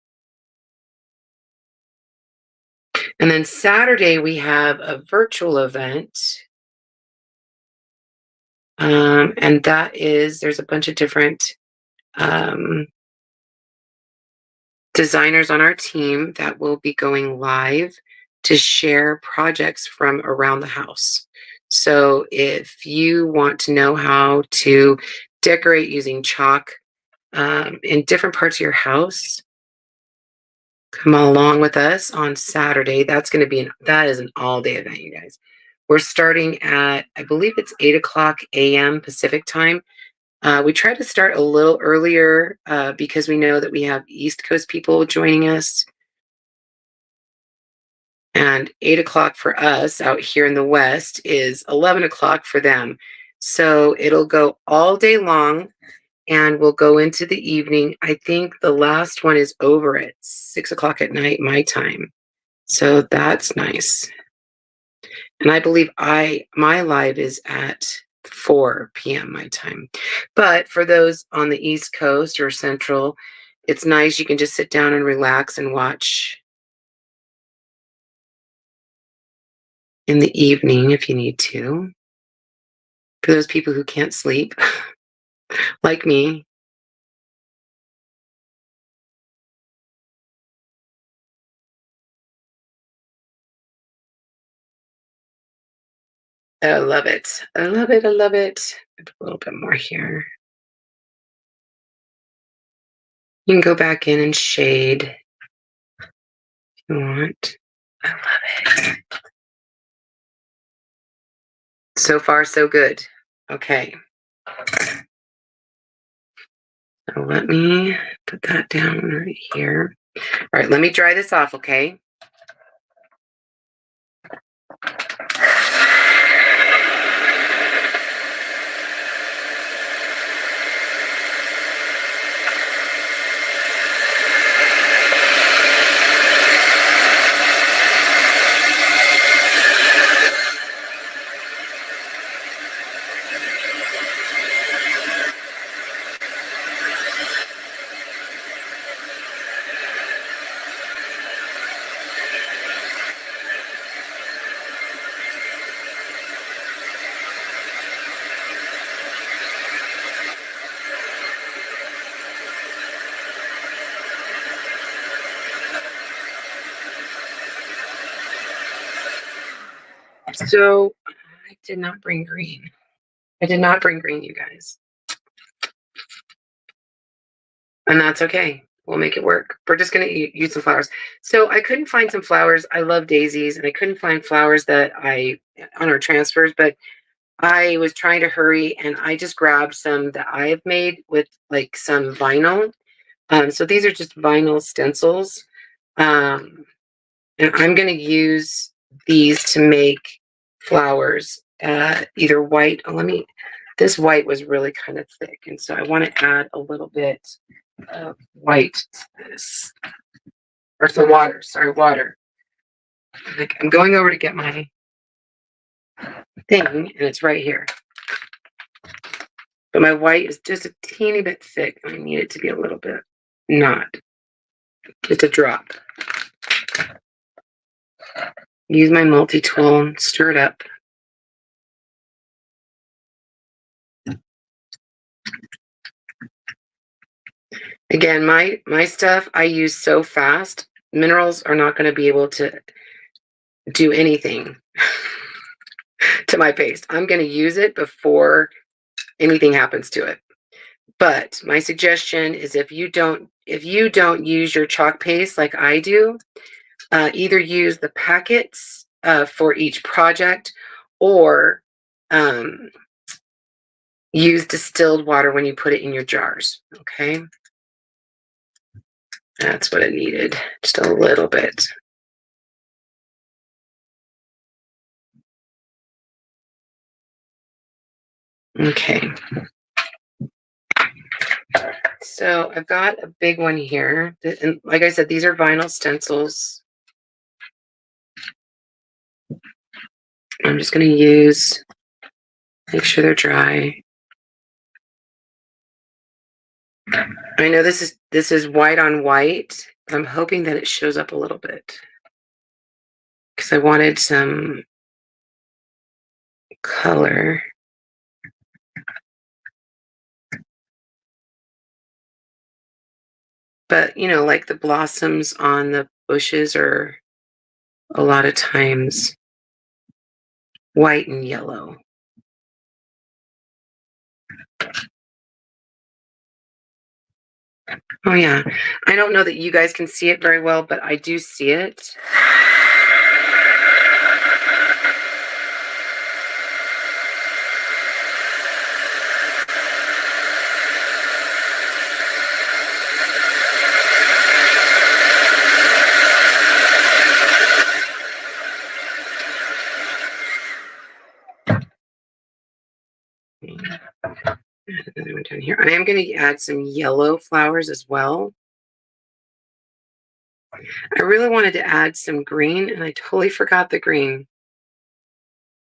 And then Saturday, we have a virtual event. And there's a bunch of different um, designers on our team that will be going live to share projects from around the house. So if you want to know how to decorate using chalk in different parts of your house, come along with us on Saturday. That is an all-day event, you guys. We're starting at, I believe it's 8 o'clock a.m. Pacific time. We try to start a little earlier because we know that we have East Coast people joining us. And 8 o'clock for us out here in the West is 11 o'clock for them. So it'll go all day long and we'll go into the evening. I think the last one is over at 6 o'clock at night, my time. So that's nice. And I believe my live is at 4 p.m. my time. But for those on the East Coast or Central, it's nice. You can just sit down and relax and watch in the evening if you need to. For those people who can't sleep, like me. I love it. I love it. I love it. A little bit more here. You can go back in and shade if you want. I love it. So far, so good. Okay. So let me put that down right here. All right, let me dry this off, okay? So I did not bring green. I did not bring green, you guys. And that's okay. We'll make it work. We're just going to use some flowers. So I couldn't find some flowers. I love daisies, and I couldn't find flowers that on our transfers, but I was trying to hurry, and I just grabbed some that I have made with like some vinyl. So these are just vinyl stencils. And I'm going to use these to make flowers, either white. This white was really kind of thick, and so I want to add a little bit of white to this, or some water. Sorry, water. Like, I'm going over to get my thing, and it's right here. But my white is just a teeny bit thick. I need it to be a little bit not, just a drop. Use my multi-tool, stir it up. Again, my stuff I use so fast. Minerals are not going to be able to do anything to my paste. I'm going to use it before anything happens to it. But my suggestion is if you don't use your chalk paste like I do, either use the packets for each project, or use distilled water when you put it in your jars. Okay. That's what it needed, just a little bit. Okay. So I've got a big one here. And like I said, these are vinyl stencils. I'm just going to make sure they're dry. I know this is white on white. I'm hoping that it shows up a little bit, because I wanted some color. But, like the blossoms on the bushes are a lot of times white and yellow. Oh, yeah. I don't know that you guys can see it very well, but I do see it. Another one down here. I am going to add some yellow flowers as well. I really wanted to add some green, and I totally forgot the green.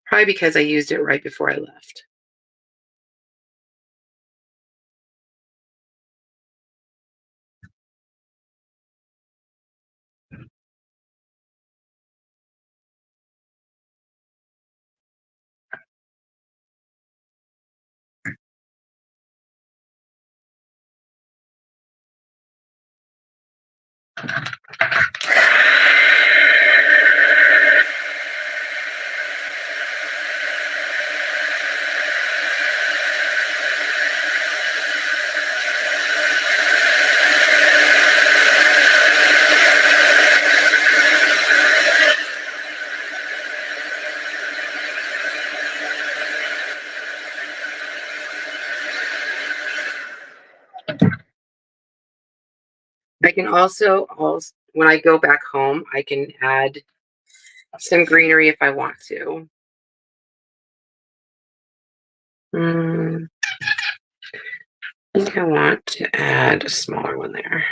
Probably because I used it right before I left. can also, when I go back home, I can add some greenery if I want to. I think I want to add a smaller one there.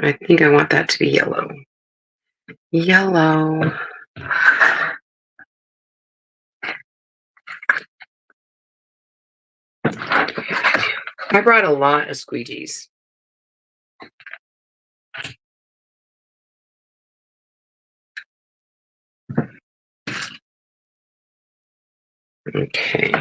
I think I want that to be yellow. Yellow. I brought a lot of squeegees. Okay.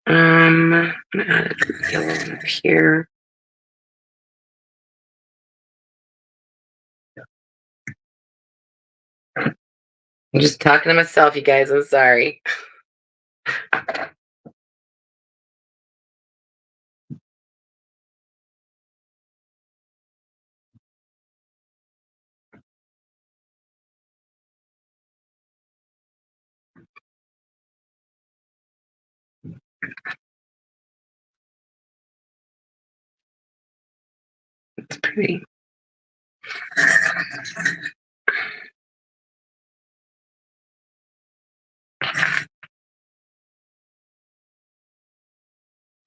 I'm gonna add a yellow up here. I'm just talking to myself, you guys. I'm sorry. It's pretty.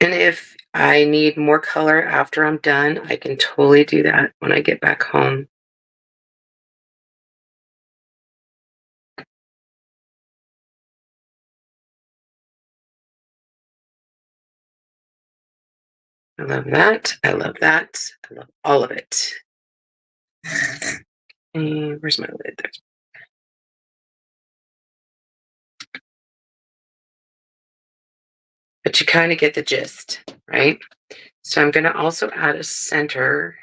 And if I need more color after I'm done, I can totally do that when I get back home. I love that. I love that. I love all of it. And where's my lid? There. But you kind of get the gist, right? So I'm going to also add a center.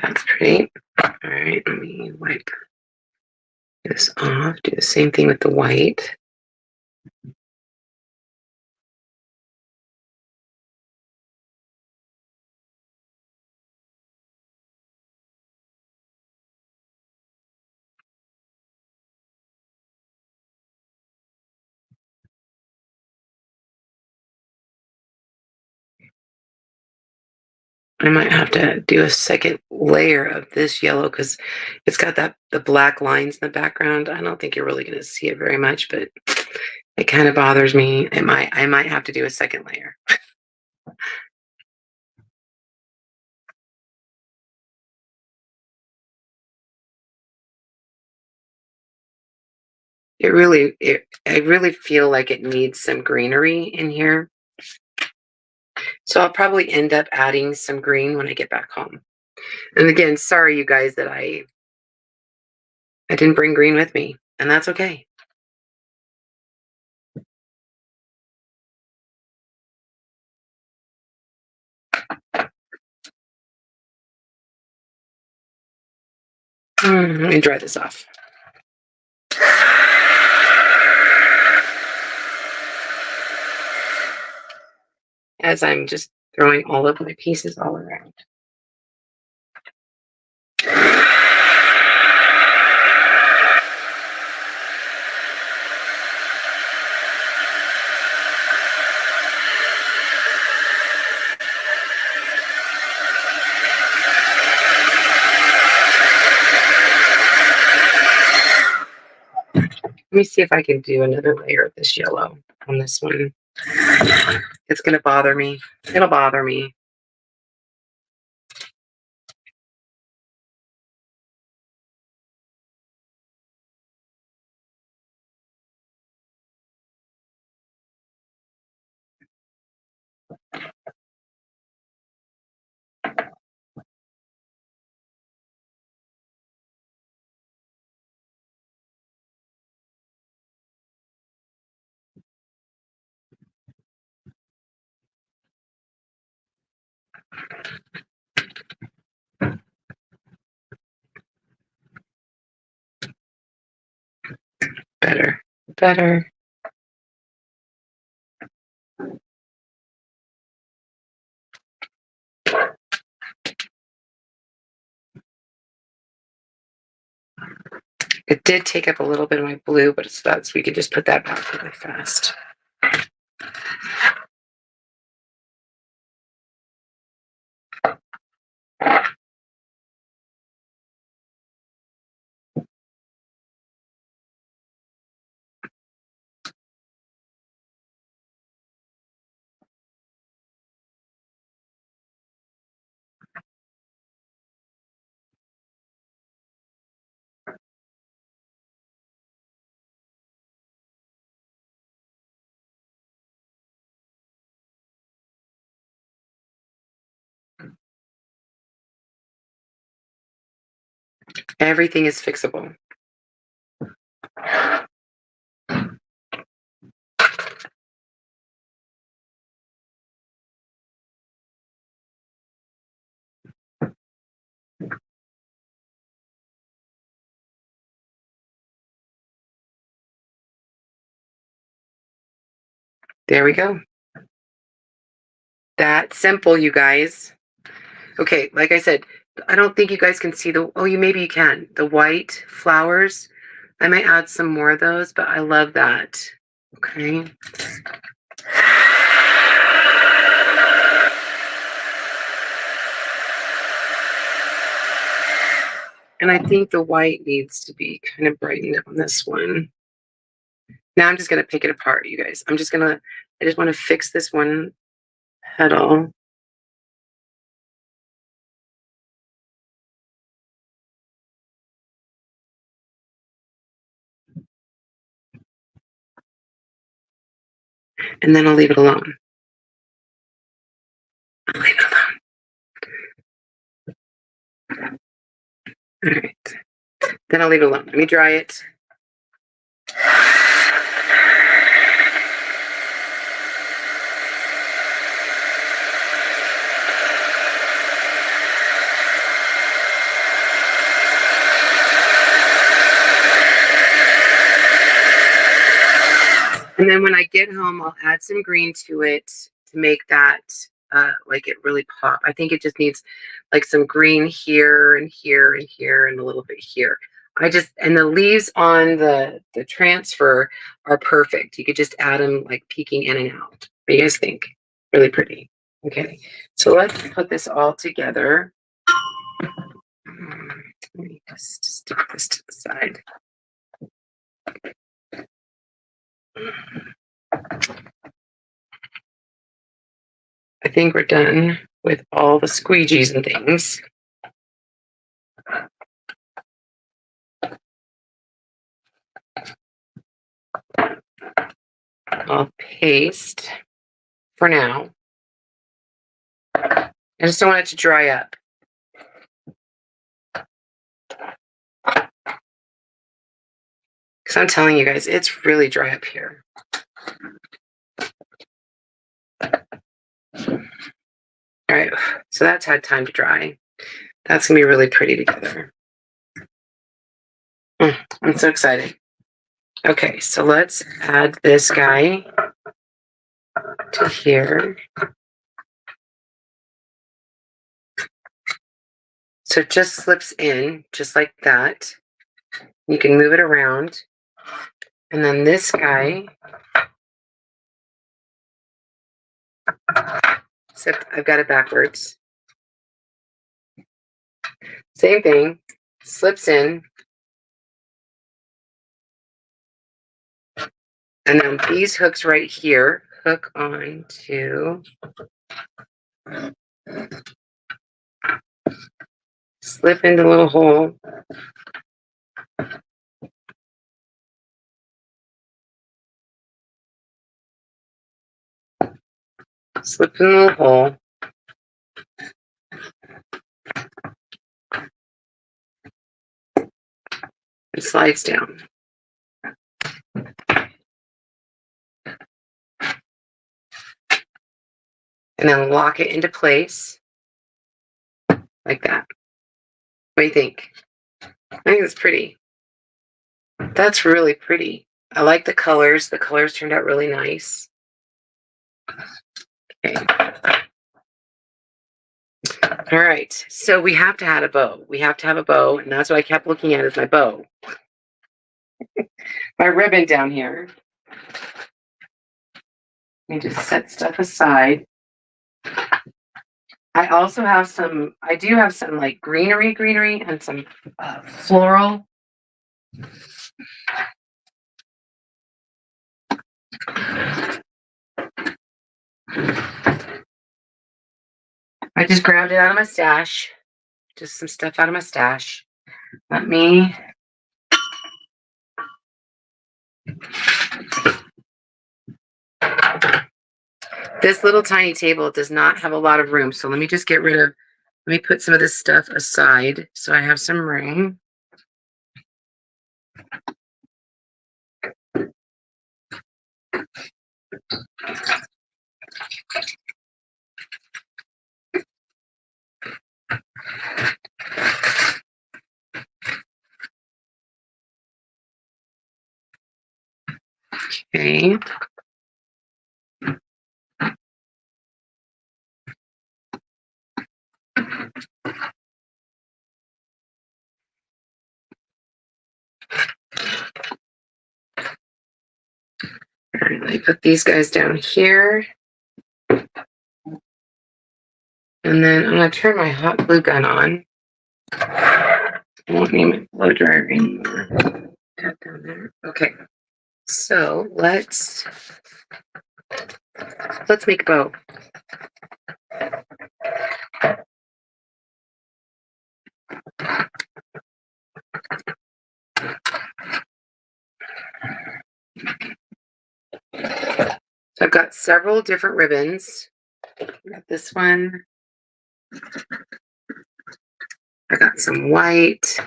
That's pretty. All right, let me wipe this off. Do the same thing with the white. I might have to do a second layer of this yellow because it's got the black lines in the background. I don't think you're really going to see it very much, but it kind of bothers me. I might have to do a second layer. I really feel like it needs some greenery in here. So I'll probably end up adding some green when I get back home. And again, sorry you guys that I didn't bring green with me, and that's okay. Let me dry this off. As I'm just throwing all of my pieces all around. me see if I can do another layer of this yellow on this one. It's going to bother me. It'll bother me. Better. Better. It did take up a little bit of my blue, but it's that's we could just put that back really fast. Everything is fixable. There we go. That simple, you guys. Okay, like I said, I don't think you guys can see the, oh, maybe you can. The white flowers. I might add some more of those, but I love that. Okay. And I think the white needs to be kind of brightened on this one. Now I'm just going to pick it apart, you guys. I just want to fix this one petal. And then I'll leave it alone. I'll leave it alone. All right. Then I'll leave it alone. Let me dry it. And then when I get home, I'll add some green to it to make that like it really pop. I think it just needs like some green here and here and here and a little bit here. And the leaves on the transfer are perfect. You could just add them like peeking in and out. What do you guys think? Really pretty. Okay, so let's put this all together. Let me just stick this to the side. I think we're done with all the squeegees and things. I'll paste for now. I just don't want it to dry up. Because I'm telling you guys, it's really dry up here. All right, so that's had time to dry. That's gonna be really pretty together. I'm so excited. Okay, so let's add this guy to here. So it just slips in just like that. You can move it around. And then this guy, except I've got it backwards. Same thing, slips in. And then these hooks right here hook on to slip into the little hole. Slip in the little hole. It slides down. And then lock it into place like that. What do you think? I think it's pretty. That's really pretty. I like the colors. The colors turned out really nice. Okay. All right. So we have to have a bow. We have to have a bow, and that's what I kept looking at as my bow. My ribbon down here. Let me just set stuff aside. I also have some, I do have some like greenery and some floral. I just grabbed it out of my stash. Just some stuff out of my stash. Let me. This little tiny table does not have a lot of room, so let me just get rid of, let me put some of this stuff aside so I have some room. Okay. All right, let me put these guys down here. And then I'm going to turn my hot glue gun on. I won't name it blow dryer anymore. Tap down there. Okay. So let's make a bow. So I've got several different ribbons. I got this one. I got some white.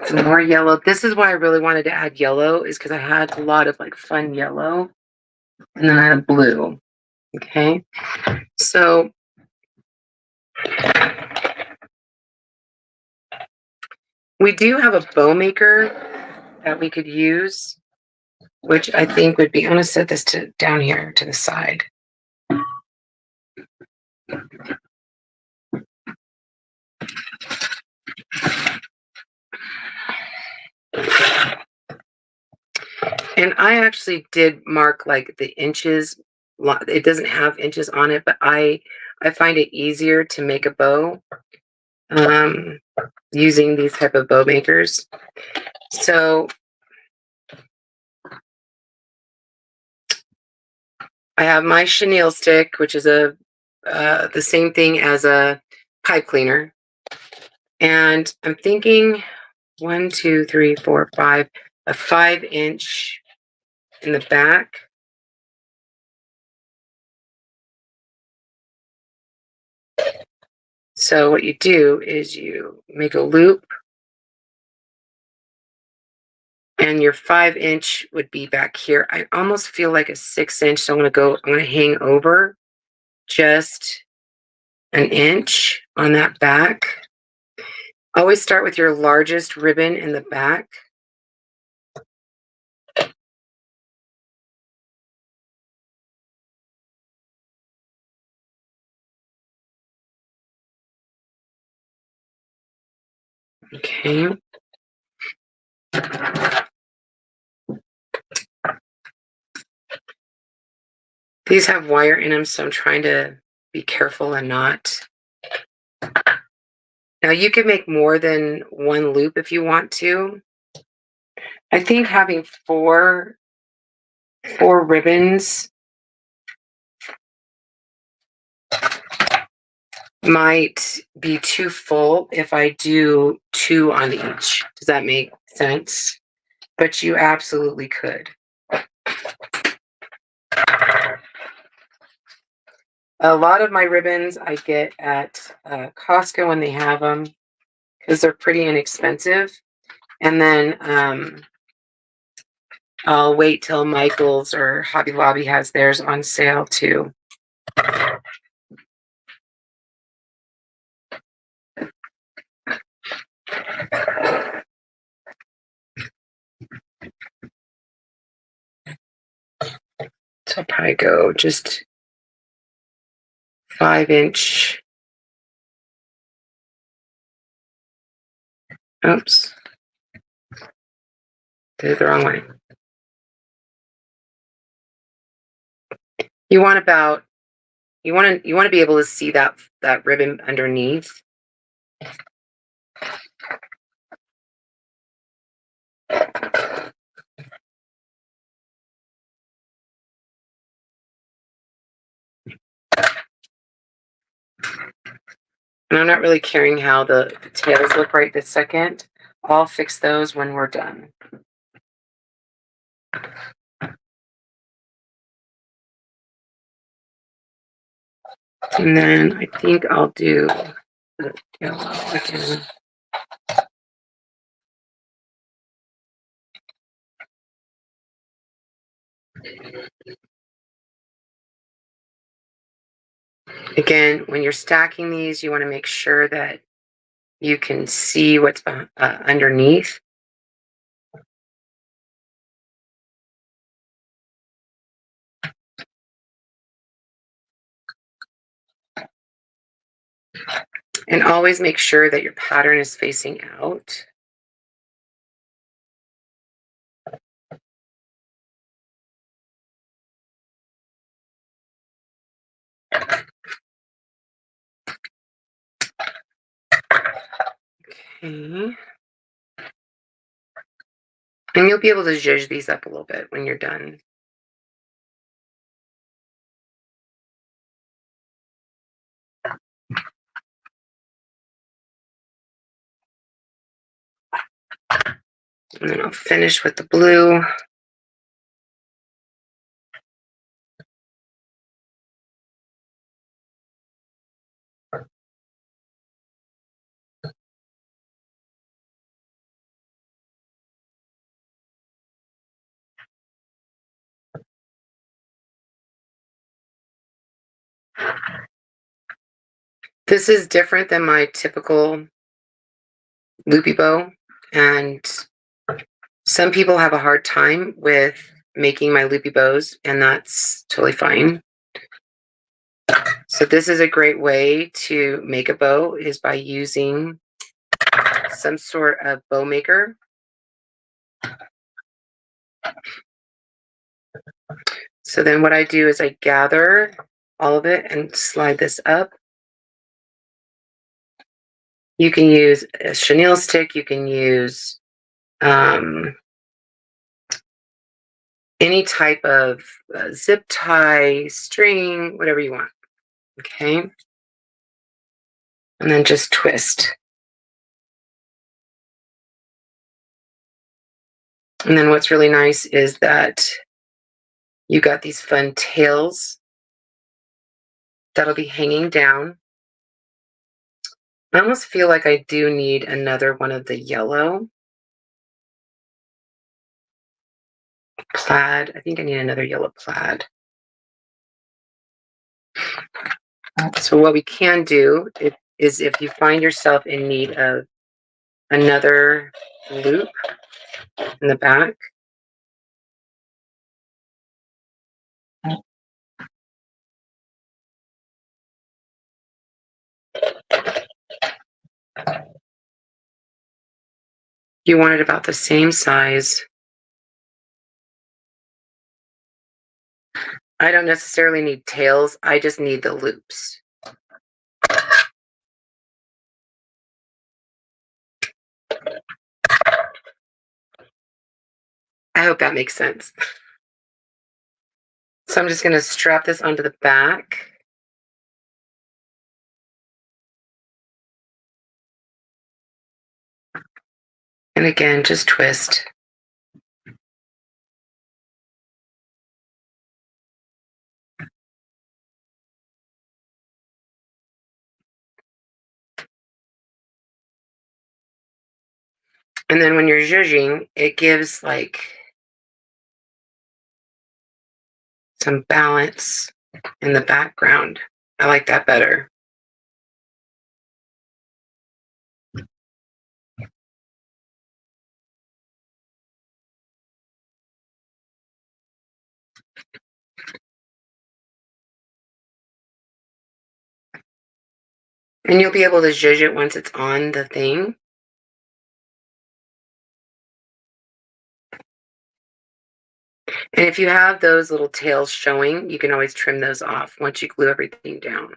Some more yellow. This is why I really wanted to add yellow, is because I had a lot of like fun yellow. And then I had blue. Okay. So we do have a bow maker that we could use, which I think would be, I'm going to set this down here to the side. And I actually did mark like the inches. It doesn't have inches on it, but I find it easier to make a bow using these type of bow makers. So I have my chenille stick, which is the same thing as a pipe cleaner. And I'm thinking 1, 2, 3, 4, 5, a 5-inch in the back. So what you do is you make a loop, and your 5-inch would be back here. I almost feel like a 6-inch, so I'm going to hang over just an inch on that back. Always start with your largest ribbon in the back. Okay. These have wire in them, so I'm trying to be careful and not. Now you can make more than one loop if you want to. I think having four ribbons might be too full if I do 2 on each. Does that make sense? But you absolutely could. A lot of my ribbons I get at Costco when they have them because they're pretty inexpensive. And then I'll wait till Michael's or Hobby Lobby has theirs on sale too. So I'll probably go just 5-inch. Oops. Did it the wrong way. You want to be able to see that ribbon underneath. And I'm not really caring how the tails look right this second. I'll fix those when we're done. And then I think I'll do the yellow again. Again, when you're stacking these, you want to make sure that you can see what's underneath. And always make sure that your pattern is facing out. Okay. And you'll be able to zhuzh these up a little bit when you're done. And then I'll finish with the blue. This is different than my typical loopy bow, and some people have a hard time with making my loopy bows, and that's totally fine. So this is a great way to make a bow, is by using some sort of bow maker. So then what I do is I gather all of it and slide this up. You can use a chenille stick, you can use any type of zip tie, string, whatever you want. Okay. And then just twist. And then what's really nice is that you got these fun tails that'll be hanging down. I almost feel like I do need another one of the yellow plaid. I think I need another yellow plaid. So what we can do is if you find yourself in need of another loop in the back, you want it about the same size. I don't necessarily need tails, I just need the loops. I hope that makes sense. So I'm just going to strap this onto the back. And again, just twist. And then when you're zhuzhing, it gives like some balance in the background. I like that better. And you'll be able to zhuzh it once it's on the thing. And if you have those little tails showing, you can always trim those off once you glue everything down.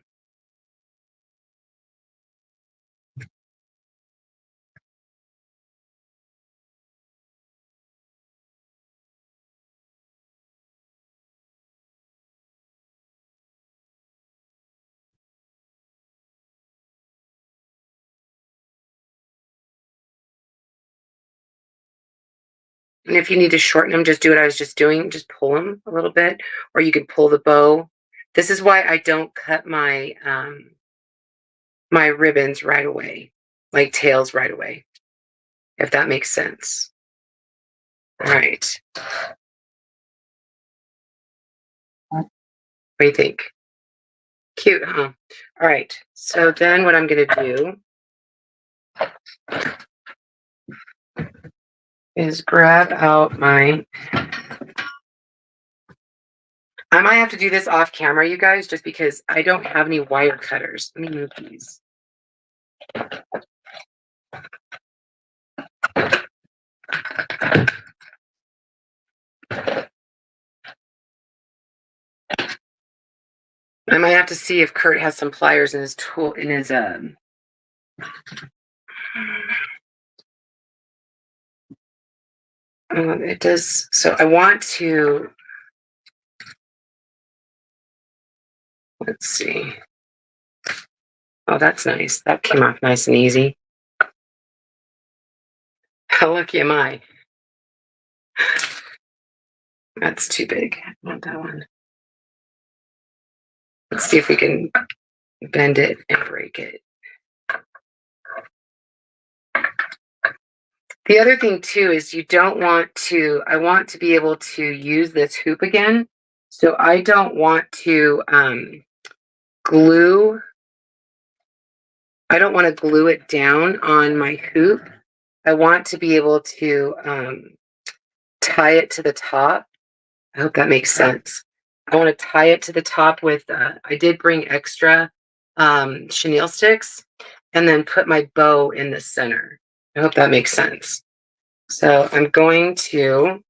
And if you need to shorten them, just do what I was just doing. Just pull them a little bit, or you could pull the bow. This is why I don't cut my my ribbons right away, like tails right away, if that makes sense. All right. What do you think? Cute, huh? All right. So then what I'm going to do is grab out my, I might have to do this off camera, you guys, just because I don't have any wire cutters. Let me move these. I might have to see if Kurt has some pliers in his tool, in his, it does, so I want to, let's see. Oh, that's nice. That came off nice and easy. How lucky am I? That's too big. I want that one. Let's see if we can bend it and break it. The other thing too is you don't want to, I want to be able to use this hoop again. So I don't want to glue, I don't want to glue it down on my hoop. I want to be able to tie it to the top. I hope that makes sense. I want to tie it to the top with, I did bring extra chenille sticks and then put my bow in the center. I hope that makes sense. So I'm going to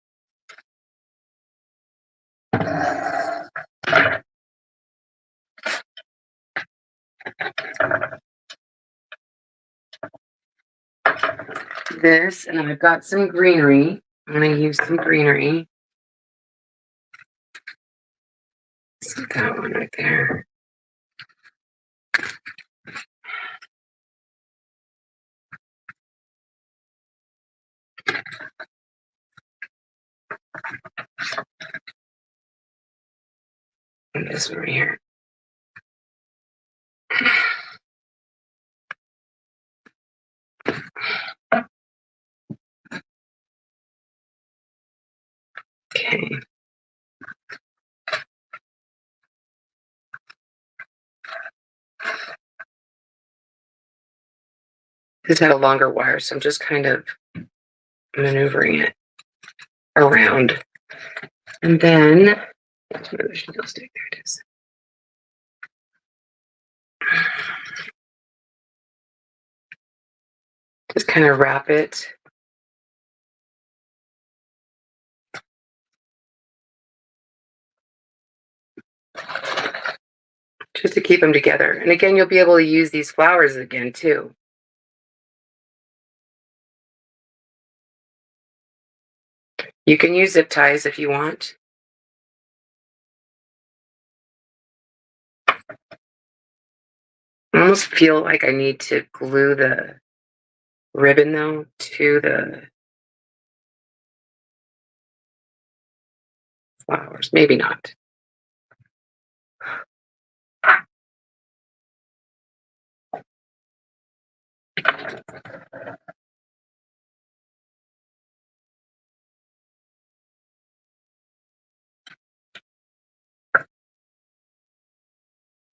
this, and I've got some greenery. I'm going to use some greenery. See that one right there. And this one right here. Okay. This had a longer wire, so I'm just kind of maneuvering it around. And then, another chenille stick, there it is. Just kind of wrap it. Just to keep them together. And again, you'll be able to use these flowers again too. You can use zip ties if you want. I almost feel like I need to glue the ribbon though to the flowers. Maybe not.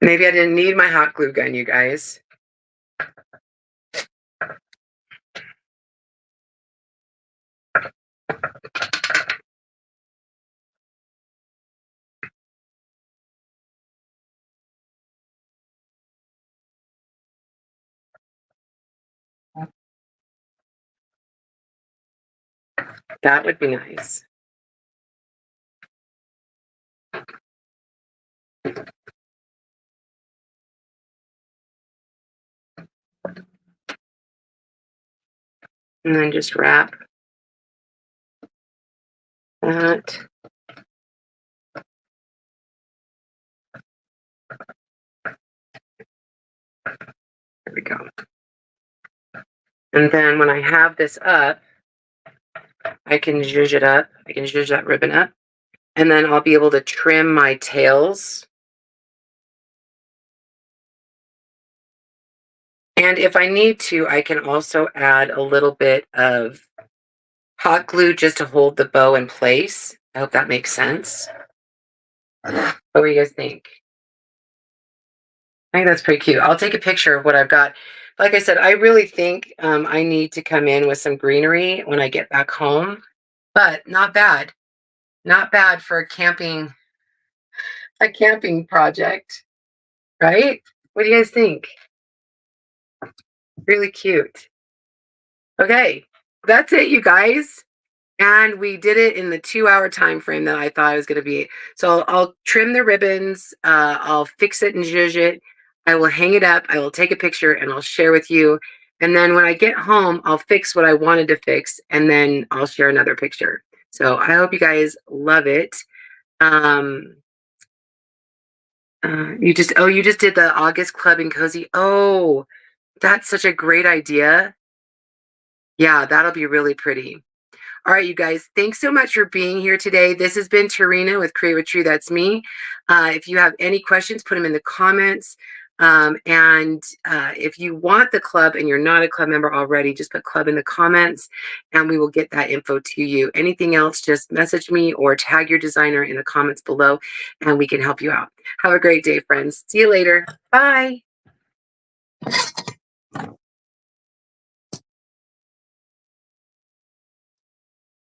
Maybe I didn't need my hot glue gun, you guys. That would be nice. And then just wrap that. There we go. And then when I have this up, I can zhuzh it up. I can zhuzh that ribbon up. And then I'll be able to trim my tails. And if I need to, I can also add a little bit of hot glue just to hold the bow in place. I hope that makes sense. What do you guys think? I think that's pretty cute. I'll take a picture of what I've got. Like I said, I really think I need to come in with some greenery when I get back home, but not bad. Not bad for a camping project, right? What do you guys think? Really cute. Okay, that's it, you guys. And we did it in the 2-hour time frame that I thought it was going to be. So I'll trim the ribbons. I'll fix it and zhuzh it. I will hang it up. I will take a picture and I'll share with you. And then when I get home, I'll fix what I wanted to fix and then I'll share another picture. So I hope you guys love it. You just did the August Club and Cozy. Oh, that's such a great idea. Yeah, that'll be really pretty. All right, you guys, thanks so much for being here today. This has been Tarina with Create with True. That's me. If you have any questions, put them in the comments. If you want the club and you're not a club member already, just put club in the comments and we will get that info to you. Anything else, just message me or tag your designer in the comments below and we can help you out. Have a great day, friends. See you later. Bye.